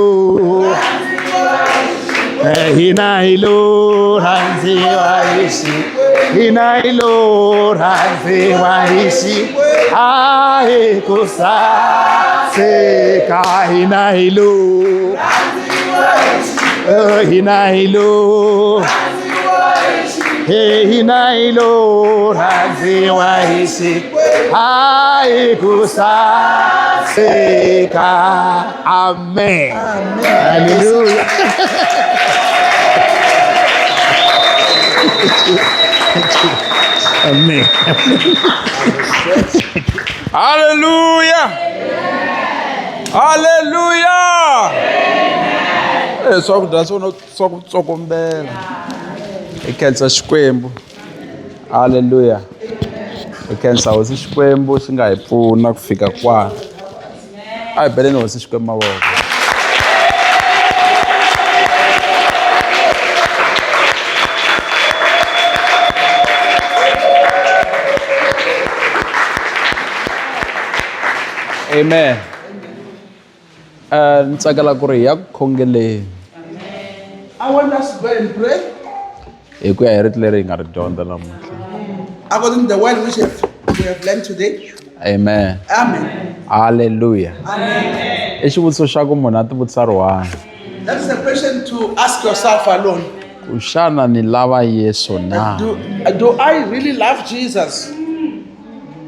Hina hi lo randziwa hi Xikwembu. Hina hi lo randziwa hi Xikwembu, a hi ku saseka. Hina hi lo Hina hi lo Hina hi lo randziwa hi Xikwembu, a hi ku saseka. Amen. Hallelujah. Amen. Hallelujah. Hallelujah. Swakudya swo ku tsokombela hi khensa Xikwembu. Hallelujah. Hi khensa hosi Xikwembu xi nga hi pfuna ku fika kwala. A hi beleni hosi Xikwembu mavoko. Amen. Ni tsakela ku ri hi ya ku khongeleni I want us to go and pray hi ku ya hi rito leri hi nga ri dyondza namuntlha. according to the word which we have learned today. Amen. Amen. Hallelujah. Amen. I xivutiso xa ku munhu a ti vutisa rin'wana. That is a question to ask yourself alone. Ku xana ni lava Yesu na? Do I really love Jesus?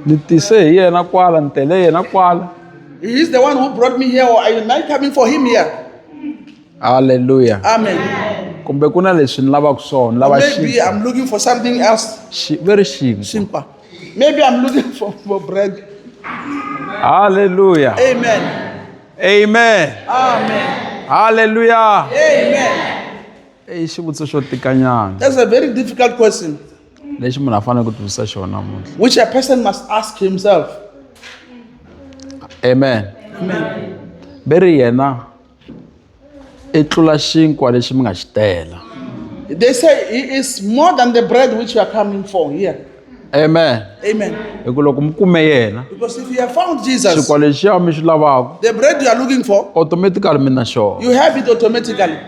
Ni tise hi yena kwala, ni tele yena kwala. He is the one who brought me here, or am I coming for him here? Hallelujah. Amen. Kumbe ku na leswi ni lavaka swona, ni lava Maybe I'm looking for something else. very xinkwa. Simple. Maybe I'm looking for bread. Hallelujah. Amen. Amen. Amen. Hallelujah. Amen. I xivutiso xo tikanyana That's a very difficult question, lexi munhu a fanele ku twisisa xona namuntlha. which a person must ask himself. Amen. Amen. Beri yena i tlula xinkwa lexi mi nga xi tela. They say he is more than the bread which you are coming for here. Amen. Amen. Hi ku loko mi kume yena Because if you have found Jesus, xinkwa lexiya mi xi lavaka the bread you are looking for, automatically mi na xona. you have it automatically.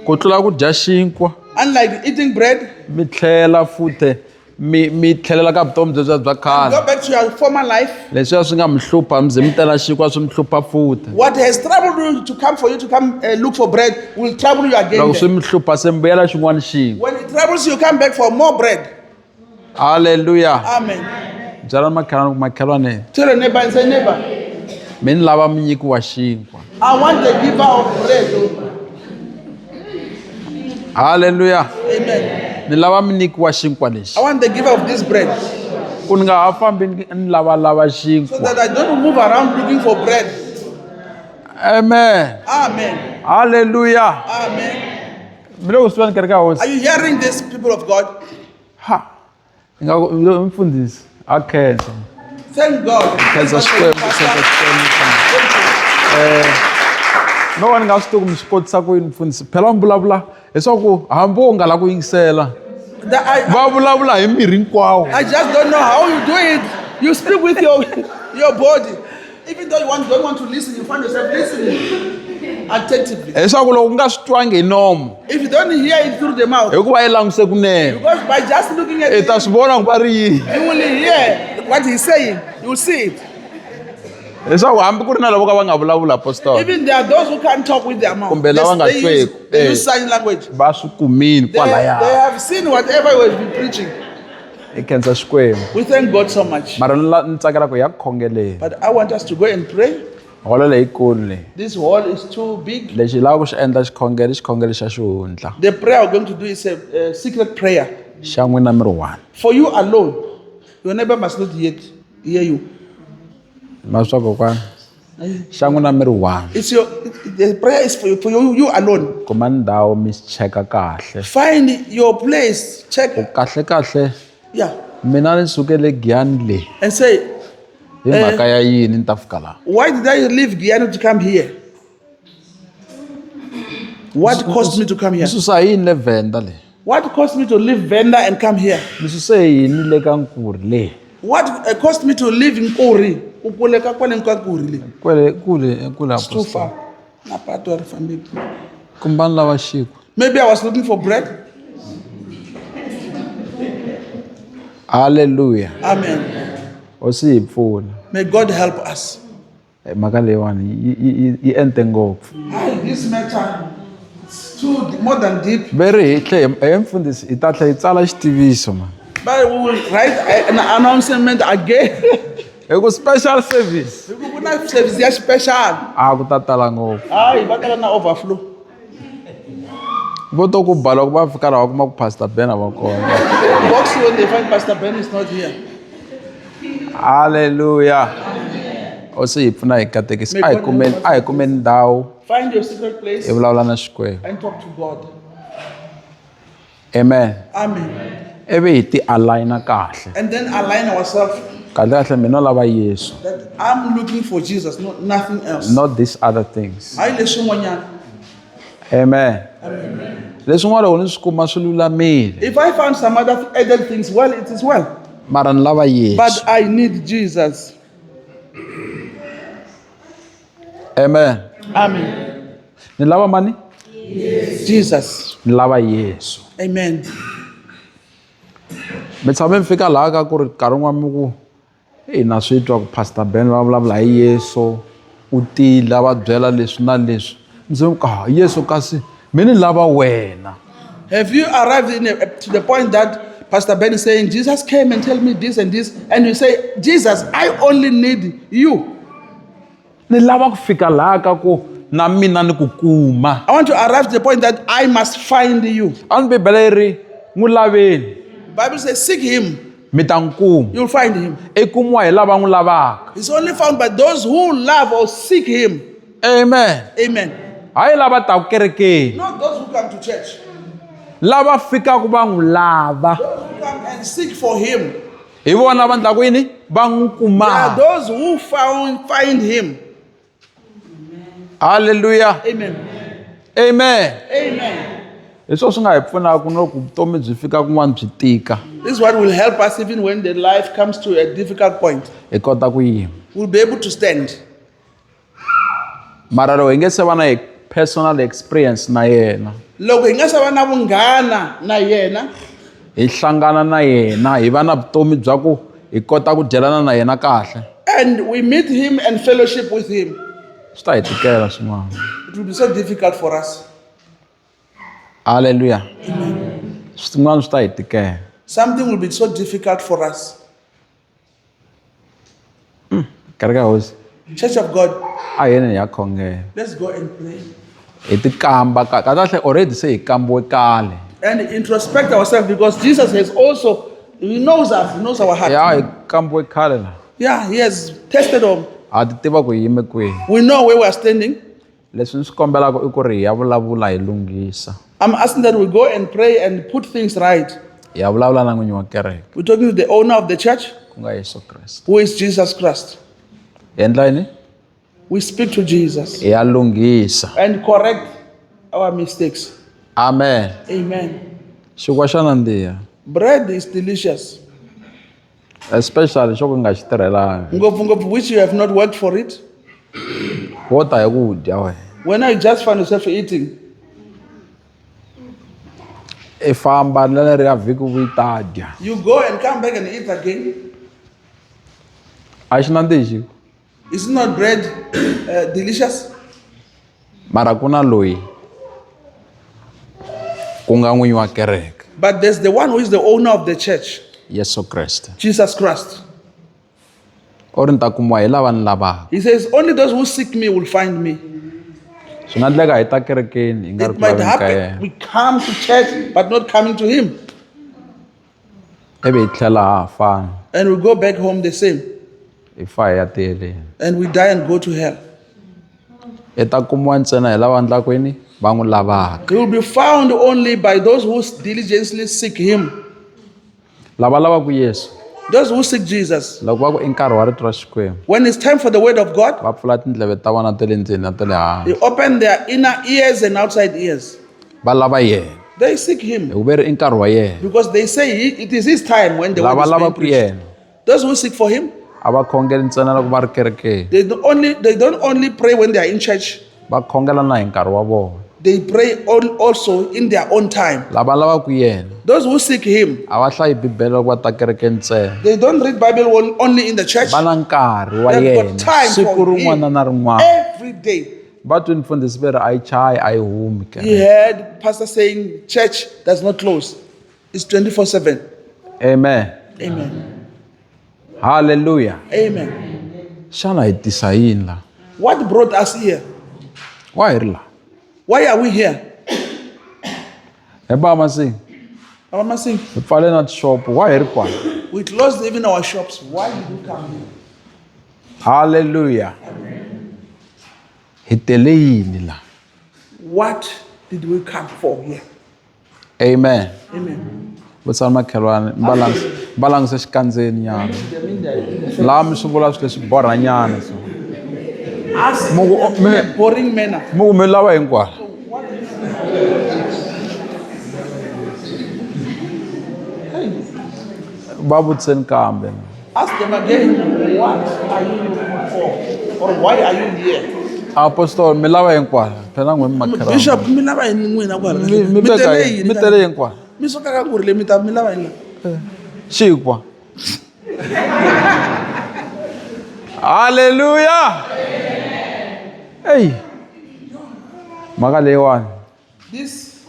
Ku tlula ku dya xinkwa Unlike eating bread, mi tlhela futhi mi tlhelela ka vutomi byebyiya bya khale. go back to your former life. Leswiya swi nga mi hlupha mi ze mi tela xinkwa swi mi hlupha futhi. What has troubled you to come for you to come look for bread will trouble you again. Loko swi then. mi hlupha se mi vuyela xin'wana xinkwa. When it troubles you, come back for more bread. Hallelujah. Amen. Byala makhelwane. Tell a neighbor and say, neighbor, Mi ni lava munyiki wa xinkwa. I want the giver of bread. Hallelujah. Amen. Ni lava munyiki wa xinkwa lexi. I want the giver of this bread. Ku ni nga ha fambi ni lava So xinkwa. that I don't move around looking for bread. Amen. Amen. Hallelujah. Amen. Mi le ku swi vona kereke ya Are hosi. you hearing this, people of God? Ha. Mfundisi. Akhensa. Thank God. Khensa Xikwembu, khensa Xikwembu. No one nga swi tivi ku mi swi kotisa ku yini mfundisi. Phela mi vulavula leswaku hambi u nga la ku yingisela. Va vulavula hi miri hinkwawo. I just don't know how you do it. You speak with your body. Even though you don't want to listen, you find yourself listening attentively. Leswaku loko u nga swi twangi hi nomo. If you don't hear it through the mouth, Hikuva yi languse kunene. because by just looking at I it, ta swi vona ku va ri yini. you will hear what he's saying. You will see it. Leswaku hambi ku ri na lavo ka va nga vulavula apostol. Even there are those who can't talk with their mouth. Kumbe lava nga tweki. They use sign language. Va swi kumini They kwalaya. have seen whatever we have been preaching. I khensa Xikwembu. We thank God so much. Mara ni tsakela ku ya khongeleni. But I want us to go and pray. Holo leyikulu leyi. This hall is too big. Lexi hi lavaka ku xi endla xikhongelo xa xihundla. The prayer we're going to do is a secret prayer. Xa n'wina mi ri one. For you alone. Your neighbor must not hear you. Ma swi twa kokwana. Xa n'wina mi ri one. The prayer is for you alone. Kuma ndhawu mi xi cheka kahle. Find your place. Check. Kahle. Yeah. Mina ni sukele Giyani leyi. And say, Hi mhaka ya yini ni ta fika laha. why did I leave Guyana to come here? What caused me to come here? Mi susa yini le Venda leyi. What caused me to leave Venda and come here? Mi suse yini le ka Nkuri leyi. What caused me to live in Kuri? Upuleka kwale Nkuri le. Kule Too apostol. far. Napato ari family. Kumbani lava xinkwa. Maybe I was looking for bread. Hallelujah. Amen. Hosi hi pfuna. May God help us. Mhaka leyiwani yi ente ngopfu. This matter is too more than deep. Very hi tlhe mfundisi hi ta tlhe hi tsala xitiviso man. But we will write an announcement again. Hi ku special service. Kuna service ya special. A ku ta tala ngopfu. Hayi va tala na overflow. Vo to ku bala ku va fika laha va kuma ku Pastor Ben a va kona. Box when they find Pastor Ben is not here. Hallelujah. Hosi hi pfuna hi katekisi. A hi kumeni ndhawu. Find your secret place Hi vulavula na Xikwembu. and talk to God. Amen. Amen. Ivi hi ti aligna kahle. And then align ourselves Kahle mina lava Yesu. that I'm looking for Jesus, nothing else. Not these other things. Hayi leswi n'wanyana. Amen. Leswin'wana loko ni swi kuma swi lulamile. If I found some other added things, well, it is well. Mara ni lava Yesu. But I need Jesus. Amen. Amen. Ni lava mani? Jesus. Ni lava Yesu. Amen. Mi tshame mi fika laha ka ku ri nkarhi wun'wana mi ku na swi twa ku Pastor Ben va vulavula hi Yesu u tile va byela leswi na leswi. Mi ze Yesu kasi mi ni lava wena. Have you arrived to the point that Pastor Ben is saying, Jesus came and tell me this and this, and you say, Jesus, I only need you. Ni lava ku fika laha ka ku na mina ni ku kuma. I want to arrive to the point that I must find you. A ni Bibele yi ri n'wi laveni Bible says, seek him, mi ta n'wi kuma. you'll find him. I kumiwa hi lava n'wi lavaka. It's only found by those who love or seek him. Amen. Amen. Hayi lava taku kerekeni. Not those who come to church. Lava fikaka va n'wi lava. Those who come and seek for him. Hi vona va endlaku yini? Va n'wi There are kumaka. those who find him. Hallelujah. Amen. Amen. Amen. Hi swona swi nga hi pfunaka na ku vutomi byi fika kun'wana byi tika. This is what will help us even when the life comes to a difficult point. Hi kota ku yima. We'll be able to stand. Mara loko hi nge se va na personal experience na yena. Loko hi nga se va na vunghana na yena, Hi hlangana na yena hi va na vutomi bya ku hi kota ku dyelana na yena kahle. and we meet him and fellowship with him, Swi ta hi tikela swin'wana. it will be so difficult for us. Hallelujah. Swin'wana swi ta hi tikela. something will be so difficult for us. kereka hosi Church of God, a hi yeni hi ya khongela let's go and pray. hi ti kamba kahle already se hi kambiwe kale And introspect ourselves because Jesus has also, He knows us, He knows our heart. ya hi kambiwe khale la Yeah, He has tested them. ha ti tiva ku hi yime kwihi We know where we are standing. leswi ni swi kombelaka i ku ri hi ya vulavula hi lunghisa I'm asking that we go and pray and put things right. hi ya vulavula na n'winyi wa kereke We're talking to the owner of the church, ku nga Yesu Kreste who is Jesus Christ. hi endla yini We speak to Jesus hi ya lunghisa and correct our mistakes. amen Amen. xinkwa xa nandziha Bread is delicious. especially xo ku nga xi tirhelanga Ngopfu, which you have not worked for it. wo ta hi ku dya wena When you just find yourself eating, i famba na leriya vhiki vuyi ta dya you go and come back and eat again. a xi nandzihi Is it not bread delicious? mara ku na loyi ku nga n'winyi wa kereke But there's the one who is the owner of the church, Yesu Kreste Jesus Christ. u ri ni ta kumiwa hi lava ni lavaka He says, only those who seek me will find me. swi nga endleka hi ta kerekeni hi nga ri It ku might laveni ka happen yena we come to church but not coming to Him. ivi hi tlhela ha fana And we go back home the same. hi fa hi ya tiyeleni And we die and go to hell. hi ta kumiwa ntsena hi lava endlaku yini va n'wi lavaka He will be found only by those who diligently seek Him. lava lavaku Yesu Those who seek Jesus. loko va ku i nkarhi wa rito ra xikwembu When it's time for the word of God, va pfula tindleve ta vona ta le ndzeni na ta le they hansi open their inner ears and outside ears. va lava yena They seek Him hi ku ve ri i nkarhi wa yena because they say it is His time when the word lava is being lavaku preached. yena Those who seek for Him, a va khongeli ntsena loko va ri kerekeni they don't only pray when they are in church. va khongela na hi nkarhi wa vona They pray also in their own time. lava lavaku yena Those who seek Him, a va hlayi bibele loko va ta kerekeni ntsena they don't read Bible only in the church. va na nkarhi wa They've got yena time siku for rin'wana Him na rin'wana every day. va twi mfundhisi ve ri a yi chayi a yi humi You kereke heard Pastor saying church does not close. It's 24/7. amen Amen. halleluya Amen. xana hi tisa yini la What brought us here? wa hi ri la Why are we here? hi ba masing Our Masing, hi pfale na tishopo wa hi ri kwala we closed even our shops. Why did you come here? halleluya hi tele yini la What did we come for here? amen Amen. vutsana makhelwane balangisa xikandzeni nyana laha mi swi vula swi leswi borha nyana so Ask Mungu, in a boring manner. mi ku mi lava hinkwala va vutiseni kambe Ask them again, what are you looking for? Or why are you here? apostol mi lava hinkwala phela n'we mi makhelwane Bishop, mi lava yini n'wina kwala? mi Mi tele veka yini mi la? tele hinkwala Mi suka ka ku ri le mi ta mi lava yini la? xinkwa halleluya eyi mhaka leyiwani This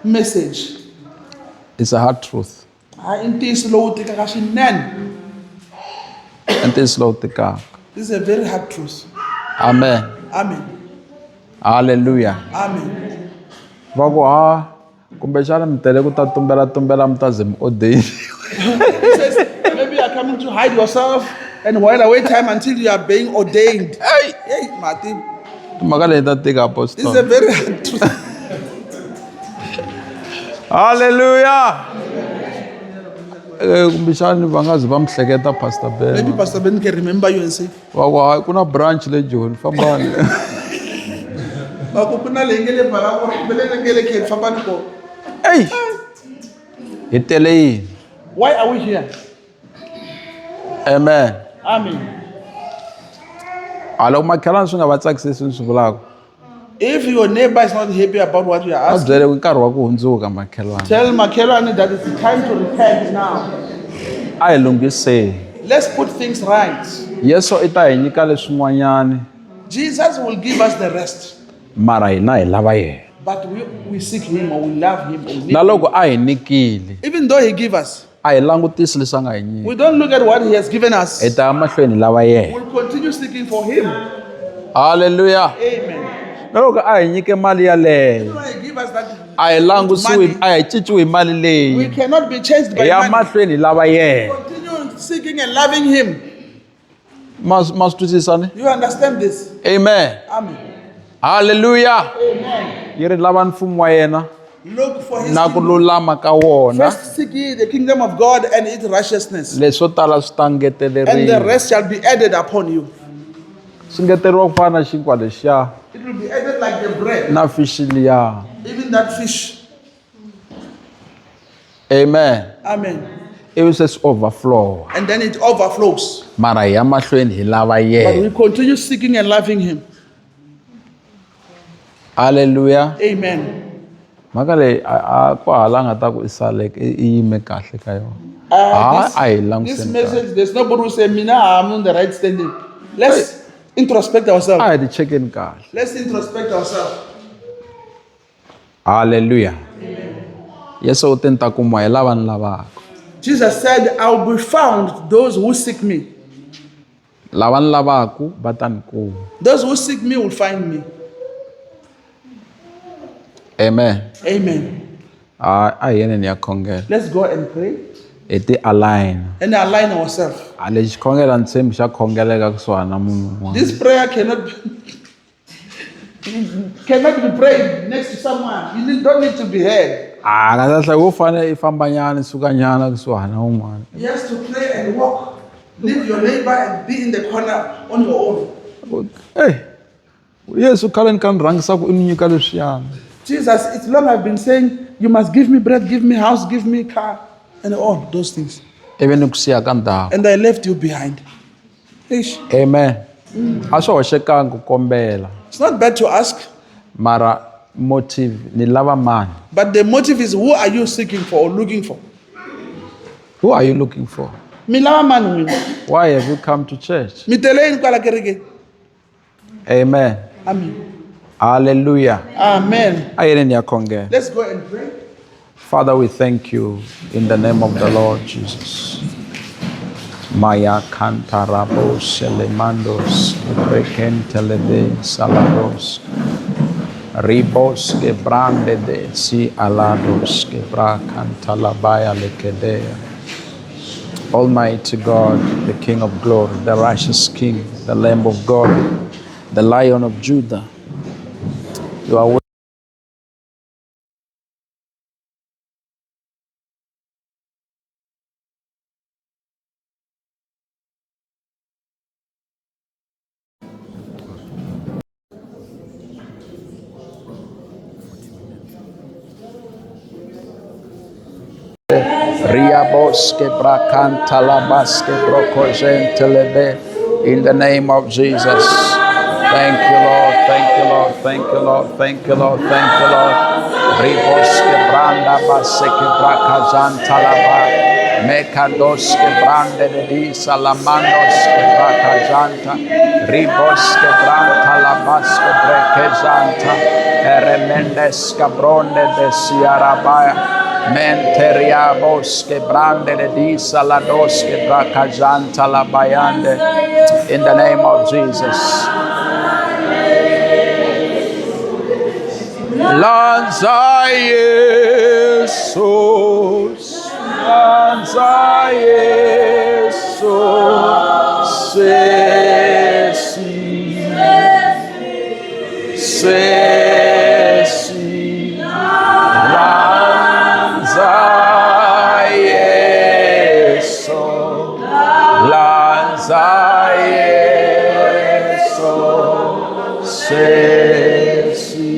message, it's a hard truth i ntiyiso lowu tikaka swinene. i ntiyiso lowu tikaka This is a very hard truth. amen Amen. halleluya Amen. va ku kumbexana mi tele ku ta tumbela mi ta ze mi ordain He says, maybe you are coming to hide yourself and while away time until you are being ordained. Hey, Martin, mhaka leyi ta tika this is a apostol very hard truth. halleluya kumbexani va nga zi va mi hleketa pastor Maybe ben Pastor Ben can remember you and say, va ku ku na branch le joni fambani "Bakupuna lengele bala ko bele lengele ke fapani ko." eyi hi tele yini Why are we here? amen Amen. a loko makhelana swi nga va tsakisisi ni swi vulaka If your neighbor is not happy about what you are a asking, byele ku nkarhi wa ku hundzuka makhelwana tell Makelani that it's time to repent now. a hi lunghiseni Let's put things right. yesu i ta hi nyika leswin'wanyani Jesus will give us the rest. mara hina hi lava yena But we seek him or we love him. Or we need na him. loko a hi nikile Even though he give us, a hi langutisi leswi a nga hi nyika We don't look at what He has given us. hi ta ya mahlweni hi lava yena. We'll continue seeking for Him. Haleluya. Amen. Na loko a hi nyike mali yaleyo Why He give us that? a hi langusiwi a hi cinciwi hi mali We leyi, cannot be changed by hi ya money. mahlweni hi lava yena. Continue seeking and loving Him. Ma swi twisisa ni? You understand this? Amen. Amen. Haleluya. Yi ri lava mfumo wa yena Look for His na ku kingdom. lulama ka wona, First seek ye the kingdom of God and its righteousness, leswo tala swi ta and the ngeteleriwa. rest shall be added upon you. Swi ngeteriwa ku fana na xinkwa lexiya It will be added like the bread, na fishi liya. even that fish. Amen. Amen. Ivi se swi overflow, And then it overflows. mara hi ya mahlweni hi lava But yena. we continue seeking and loving Him. Haleluya. Amen. Mhaka leyi a ku halanga ta ku i saleke i yime kahle ka yona. A hi This langutiseni kahle. message, there's nobody who say, Mina, I'm on the right standing. Let's introspect A ourselves. hi ti chekeni kahle. Let's introspect ourselves. Haleluya. Yesu u te ni ta kuma hi lava ni lavaka. Jesus said, I'll be found those who seek me. Lava ni lavaku va ta ni kuma. Those who seek me will find me. Amen. Amen. A hi yeni ni ya khongela. Let's go and pray Hi ti align. and align ourselves. A lexi khongela ni tshembi xa khongeleka kusuhana na munhu un'wana. This prayer cannot be prayed next to someone. Don't need to be heard. A nga ta hlaya wo fanele i fambanyana sukanyana kusuhana na un'wana. He has to pray and walk. Leave your neighbor and be in the corner on your own. Hey, Yesu khale ni ka ni rhangisa ku i ni nyika leswiyani. Jesus, it's long I've been saying, you must give me bread, give me house, give me car, and all those things. Ivi ni ku siya ka ndhawu. And I left you behind. Ish. Amen. A swi hoxekangi ku kombela, It's not bad to ask, mara motive ni lava mani. but the motive is who are you seeking for or looking for? Who are you looking for? Milama manu mina. Why have you come to church? Mitele in kwala kereke. Amen. Amen. Hallelujah. Amen. A yeni ni ya khongela. Let's go and pray. Father, we thank you in the name of the Lord Jesus. Maya cantarabos elemandos rekentelebe salados ribos que brande de si alados que bra cantalabaya lekedea. Almighty God, the King of glory, the righteous King, the Lamb of God, the Lion of Judah, you are Riabos que bracanta labas que brocogente lebe. In the name of Jesus. Thank you, Lord. Thank you, Lord. Thank you, Lord. Thank you, Lord. Thank you, Lord. Ribos que branda base que bracazanta laba. Mecados que brande de di salamandos que bracazanta. Ribos que branta labas que brequezanta. Eremendes cabronde de siarabaya. Menteriabos que brande de di salados que bracazanta la bayande. In the name of Jesus. Lanza Jesus, Lanza Jesus, Ceci, Lanza Jesus, Lanza Jesus, Ceci.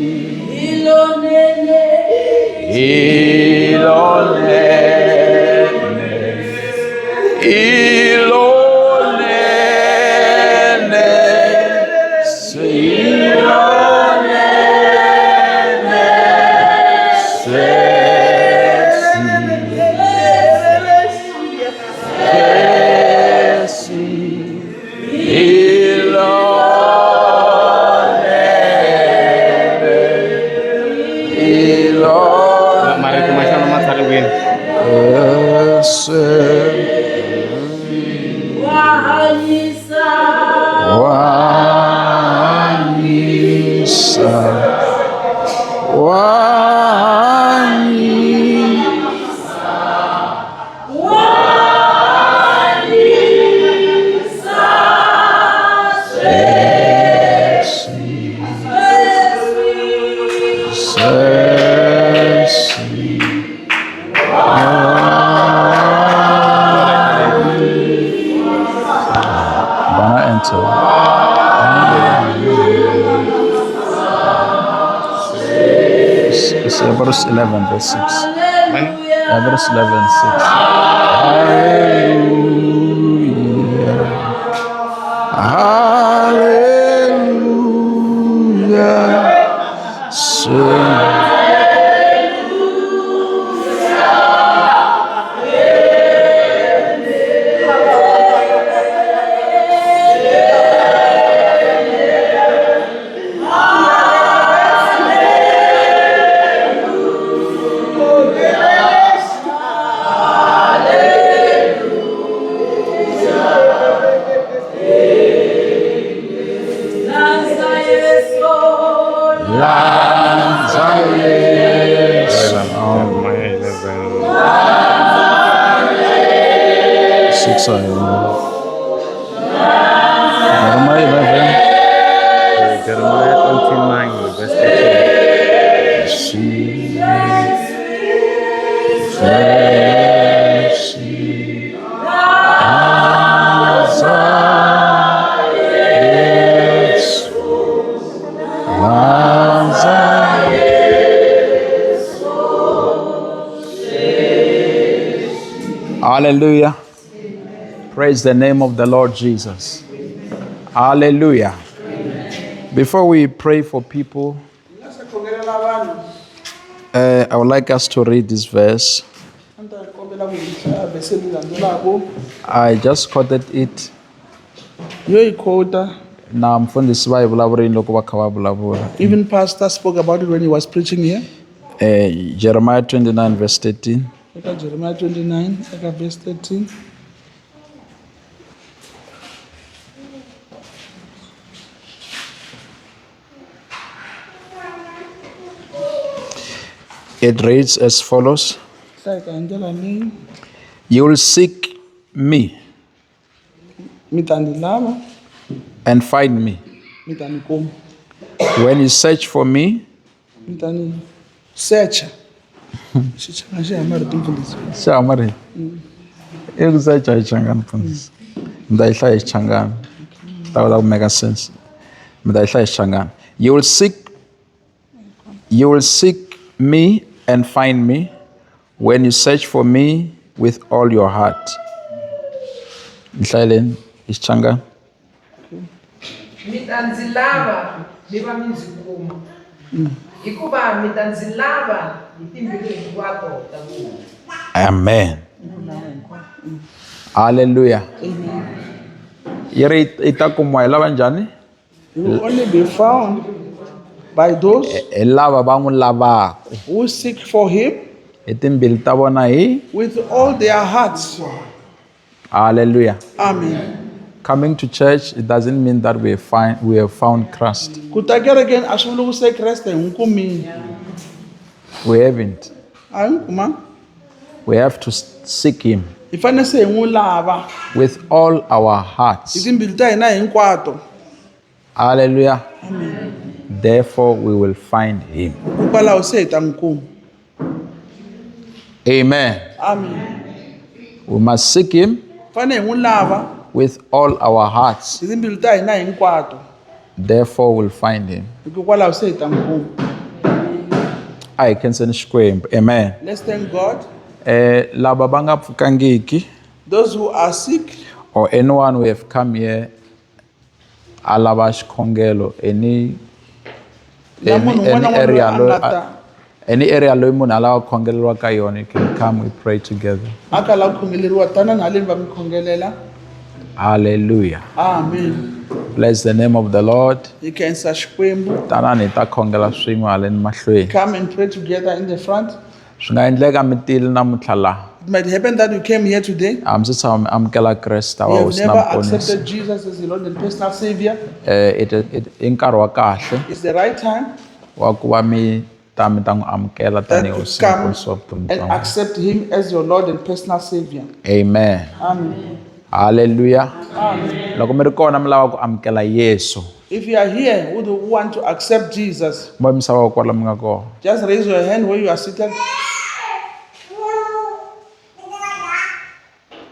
Wanyisa. Bana enter. It's Hebrews 11 verse 6. Hebrews 11 6. Hallelujah. Hallelujah. Jeremiah 29, verse 18. Hallelujah. Praise the name of the Lord Jesus. Hallelujah. Before we pray for people, I would like us to read this verse. I just quoted it. Even Pastor spoke about it when he was preaching here. Jeremiah 29 verse 13. Jeremiah 29, verse 13. It reads as follows. You will seek me and find me. When you search for me, search. You will seek me and find me when you search for me with all your heart. Amen. Hallelujah. You will only be found by those who seek for him with all their hearts. Hallelujah. Amen. Coming to church, it doesn't mean that we have found Christ. We haven't. We have to seek him with all our hearts. Hallelujah. Amen. Therefore, we will find him. Amen. Amen. We must seek him with all our hearts. Therefore, we'll find him. I can send square. Amen. Let's thank God. Those who are sick, or anyone who have come here, alabash kongelo, any area lo mun alaw kongelo kayon, you can come, we pray together. Hallelujah. Amen. Bless the name of the Lord. You can come and pray together in the front. It might happen that you came here today. mi tshama mi amukela Kreste You wa have hosi na never muponisi. accepted Jesus as your Lord and personal Savior. I nkarhi wa kahle It's the right time wa ku va mi ta n'wi amukela that tanihi to hosi na come muponisi wa vutomi bya and n'wina. accept Him as your Lord and personal Savior. Amen. Amen. Hallelujah. Amen. Loko mi ri kona mi lava ku amukela Yesu, If you are here who want to accept Jesus, mo misava kwala mi nga kona. just raise your hand where you are seated.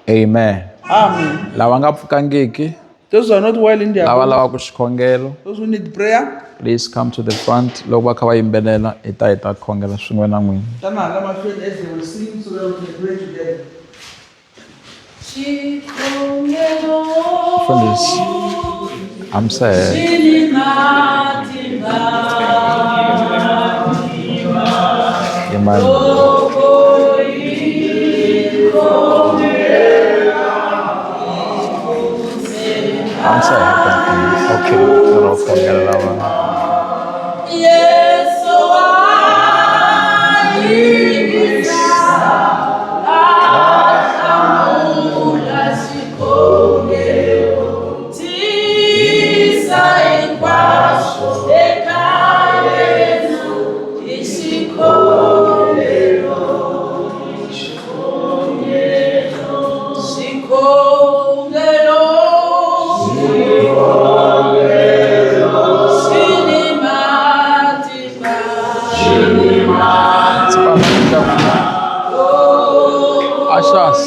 Amen. Amen. Lava nga pfukangiki, Those who are not well in their lava body, lavaka xikhongelo, those who need prayer, please come to the front. Loko va kha va yimbelela hi ta khongela swin'we na n'wina. come on, my friend, as they will sing so that we can pray together. Mfundisi, amsele. Imani. Amsele. Okay, tara khongela lava. Ashas.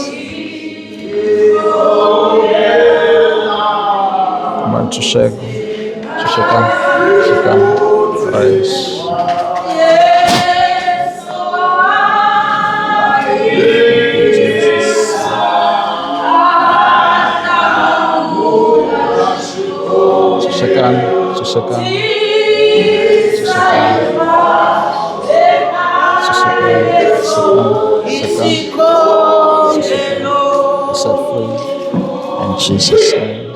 Come on, to shake. Praise. Susakan. Set free in Jesus' name.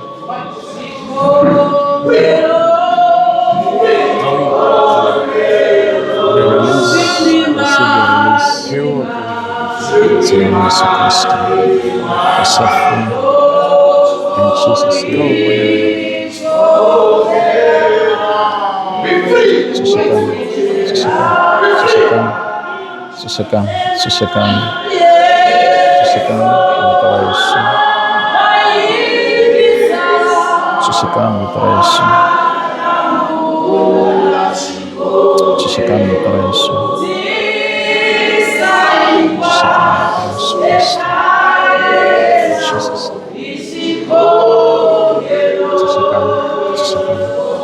Susakan.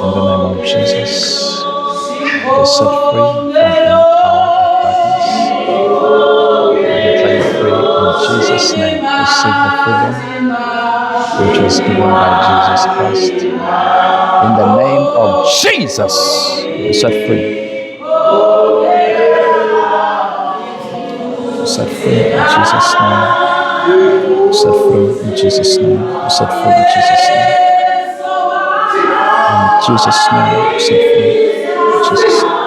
In the name of Jesus, be set free from the power of darkness. Declare free in Jesus' name. Receive the freedom which was given by Jesus Christ. In the name of Jesus, be set free. Be set free in Jesus' name. Be set free in Jesus' name. Be set free in Jesus' name. In Jesus' name, be set free. In Jesus' name.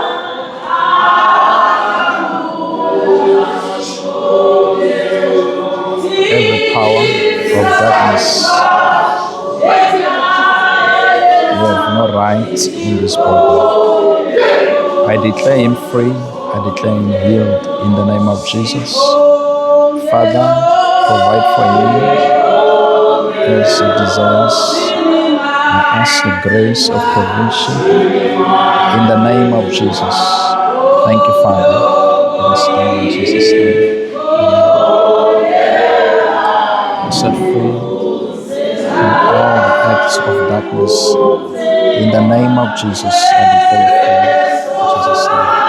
Every power of darkness, you have no right in this body. I declare him free. I declare him healed in the name of Jesus. Father, provide for him as he desires. I ask the grace of provision in the name of Jesus. Thank you, Father. It is done in Jesus' name. Be set free from all the acts of darkness. In the name of Jesus, I declare free. In Jesus' name.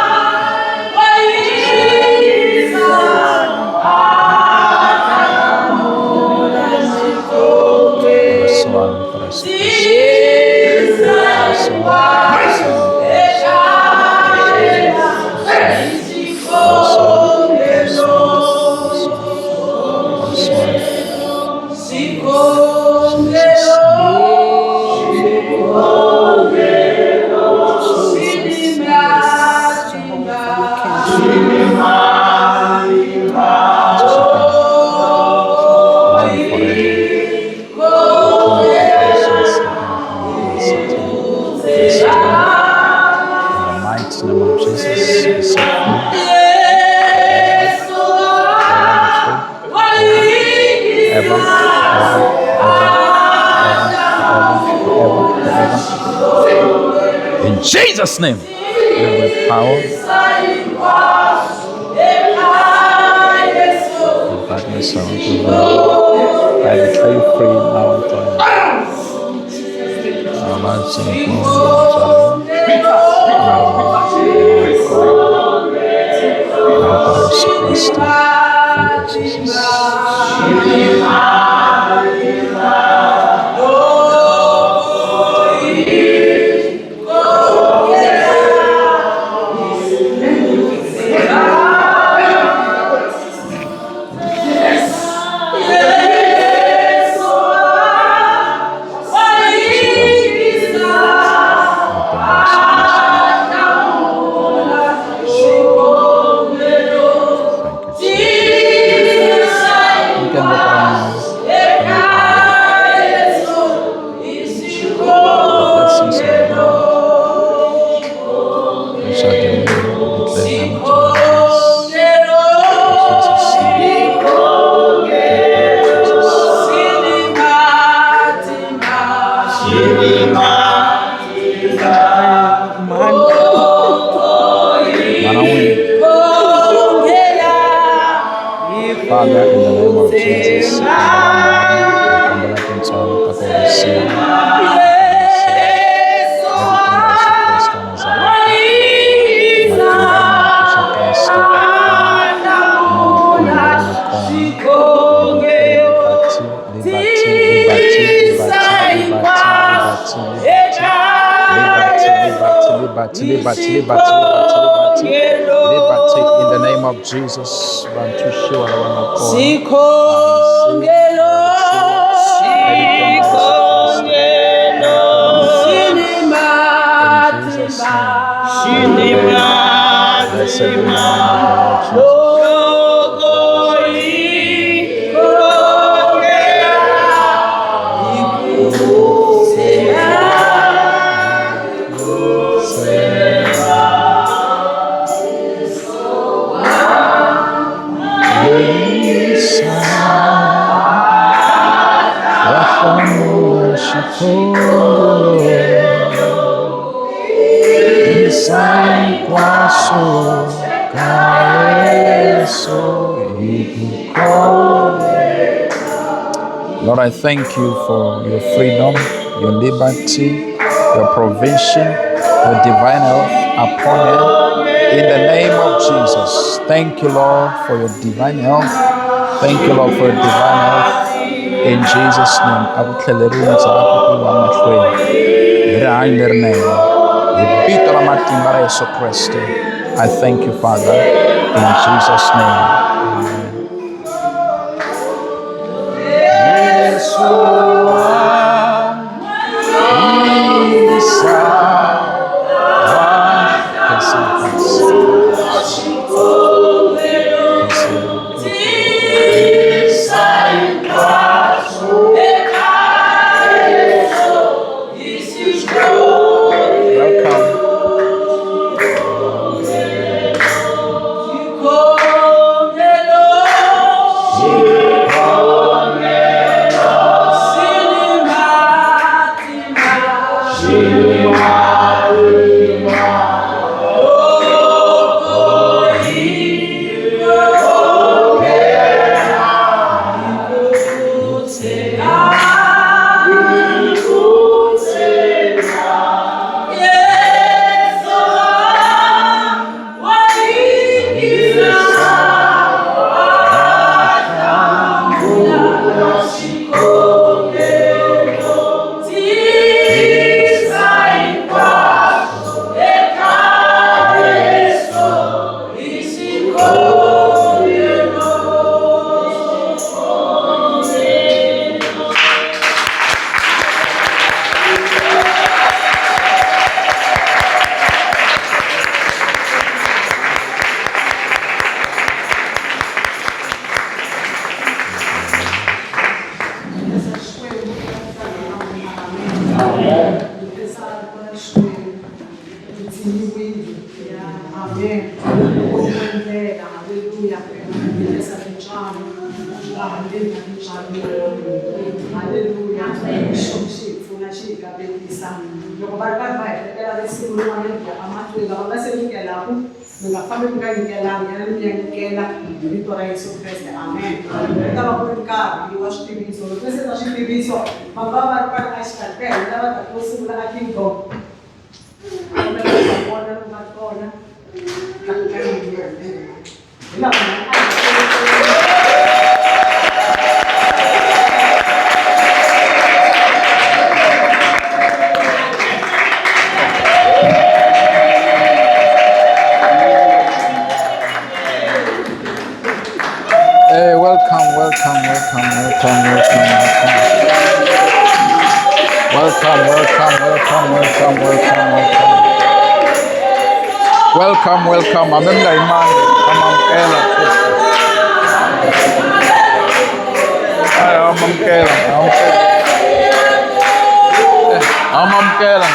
Jesus' name. With power. Darkness around you. I declare you free now and forever. Thank you, Jesus. You can look around. Blessings of God. You shall deliver and declare them to others. In Jesus' name. Father, in the name of Jesus, liberty. In the name of Jesus, Lord, I thank you for your freedom, your liberty, your provision, your divine health upon her. In the name of Jesus, thank you, Lord, for your divine health. Thank you, Lord, for your divine health. In Jesus' name, I will tell everyone to happen one much way. In their name, I thank you, Father, in Jesus' name. Hallelujah. loko va ri karhi va hetelela risimu rin'wana ri ya amahlweni lava nga se nyikelaku mi nga fambi mi nga nyikelangi yana mi ya nyikela hi vito ra Yesu Kreste amen ku ta va ku ri nkarhi wa switiviso loko se ta switiviso va nga va ri kwala a xikarhi ka hina lava ta ku sungula a kingdom vona loko va kona hi laha Hey, welcome. Welcome. Amemla imani amamkela. Amamkela.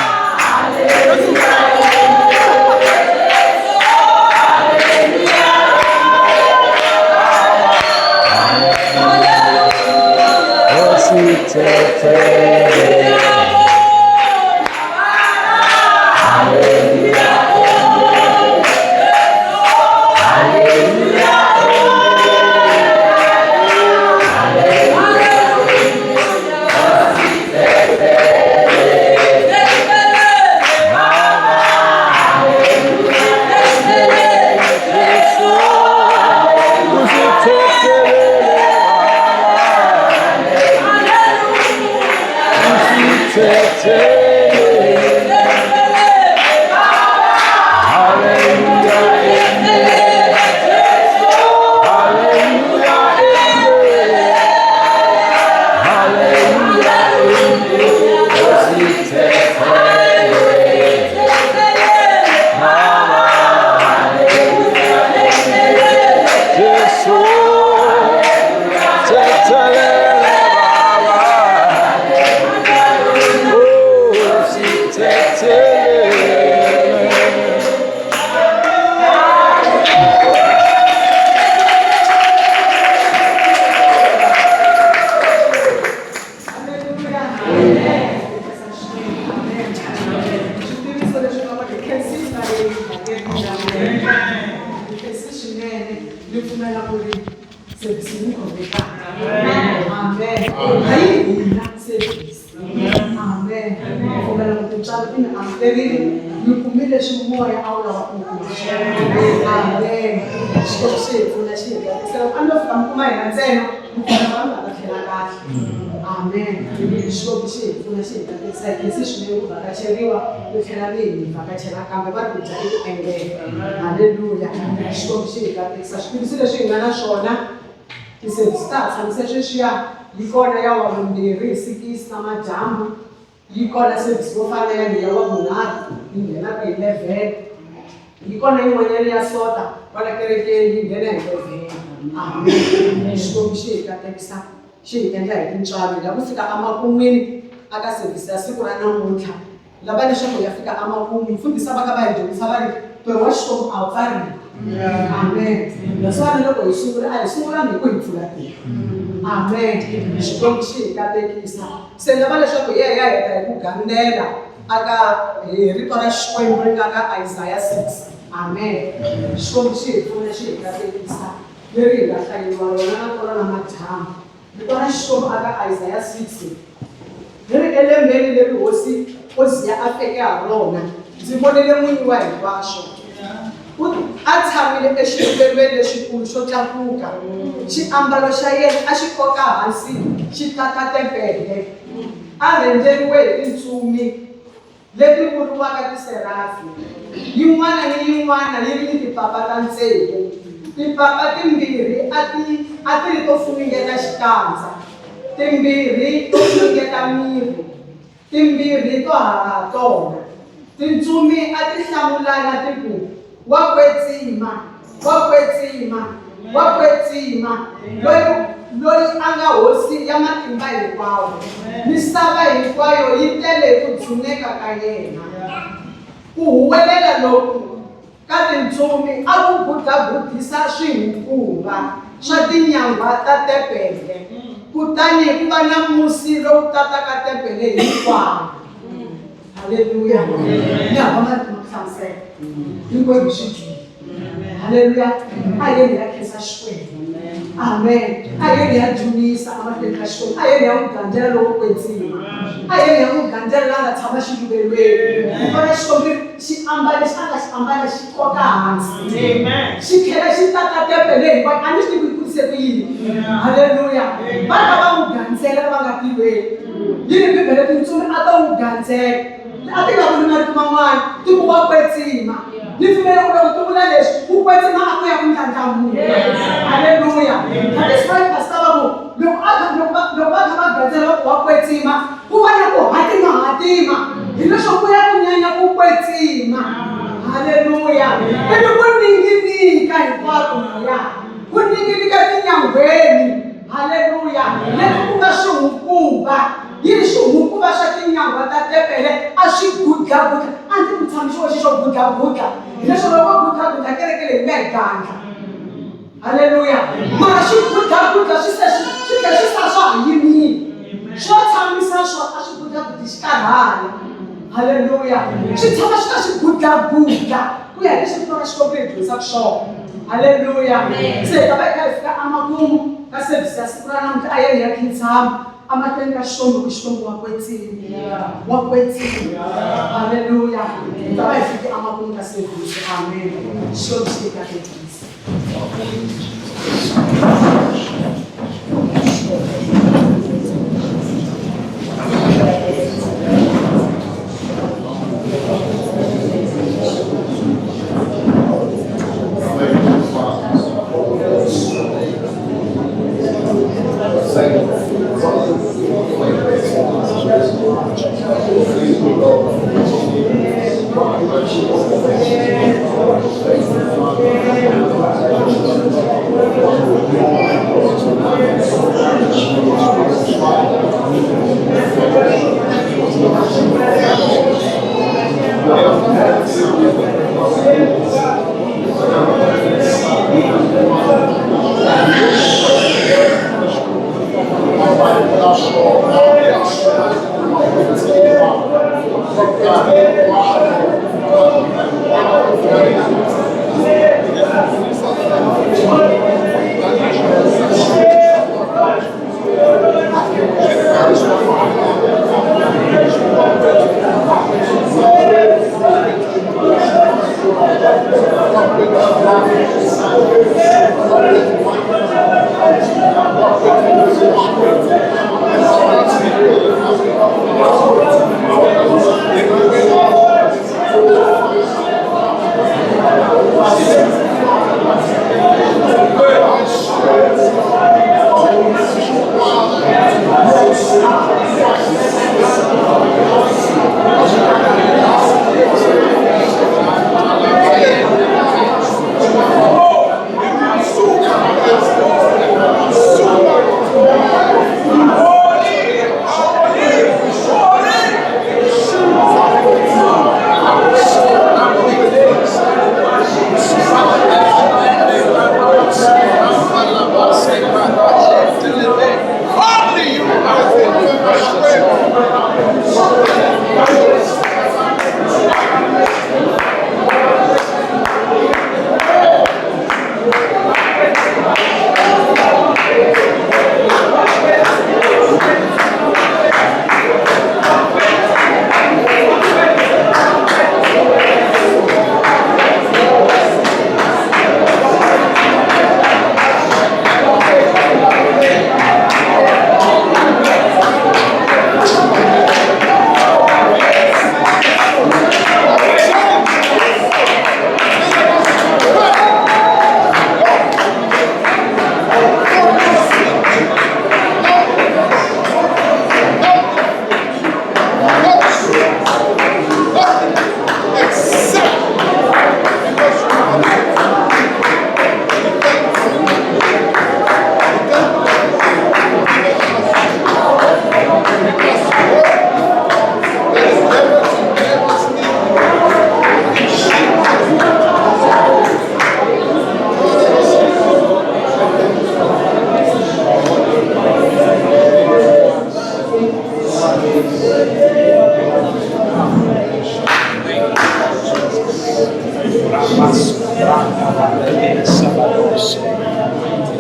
Yikona ya wavumbirhi 6 namajambu yikona service yo fana ya leya wa vunharhu yi nghena ku hi 11 yikona yin'wanyana ya sota kwala kerekeni yi nghena hi 11 amen xikwembu xi hi katekisa xi hi endla hi tintswalo la ku fika emakun'wini aka service ya siku ra namuntlha lava leswaku ya fika emakun'wini mfundhisi va ka va hi dyondzisa va ri ntirho wa xikwembu a wu pfariwi amen naswona loko hi sungula a hi sungulangi hi ku hi pfula tihlo amen xikwembu xi hi katekisa se lava leswaku ya heta hi ku gandela aka hi rito ra xikwembu ri nga ka Isaiah 6 amen xikwembu xi hi pfuna xi hi katekisa leri hi nga hlayeriwa rona na tona na madyambu rito ra xikwembu aka Isaiah 6 leri elembeni leri hosi Oziya a feke ha rona ndzi vonile n'winyi wa hinkwaswo a tshamile exirhulweni lexikulu xo tlakuka xiambalo xa yena a xi koka hansi xi tlaka tempele a rhendzeriwe hi tintsumi leti vuriwaka tiserafi yin'wana ni yin'wana yi ri ni tipapa ta tsevu tipapa timbirhi a ti ri to funengeta xikandza timbirhi to funengeta miri timbirhi to haha tona tintsumi a ti hlamulana ti ku wa kwetsima loyi a nga hosi ya matimba hinkwawo misava hinkwayo yi tele ku dzuneka ka yena ku huwelela loku ka tintsumi a ku gudagudisa swihukumba swa tinyangwa ta tempele kutani ku va na musi lowu tataka tempele hinkwawo Hallelujah. Now, I'm not going to say, you go to shoot. Hallelujah. I am the case of Amen. I am the Junis, I'm the Casho. I am the Gandelo Quincy. I am the Gandela Tamashi Bebe. But she ambassador, she got hands. Amen. She can't, she can't get but I just think we could say, hallelujah. But about Gansela, about you didn't be better to other Gansel. I think I will not come on to walk with him. If you may have to manage, who went in our way of hallelujah. That is why Pastor look at Gazelle walk with him. Who are you? I think I'm a team. You know, so we are going to walk with him. Hallelujah. And the one thing you need, kind of walk. Good thing you get in your way. Hallelujah. Let us show back. Yesu muku bashaki nyangwa tatepele ashiguga guga anti mtamisho shisho guga guga yesu robo guga guga kele meganga hallelujah mara shiguga guga shisa sha yimi short time sa short ashiguga dishkara hallelujah shitama shiguga guga kuya yesu tora shikobe sa sho hallelujah se tabeka ifika amagumu kasebisa sikurana mtu ayeli yakintsama amatenga shombo kishombo wakwetini wakwetini haleluya tabafike amapunga sevisi amen shombo sikaketisi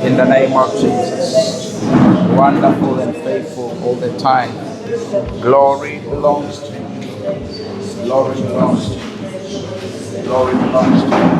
In the name of Jesus. Wonderful and faithful all the time. Glory belongs to you. Glory belongs to you. Glory belongs to you.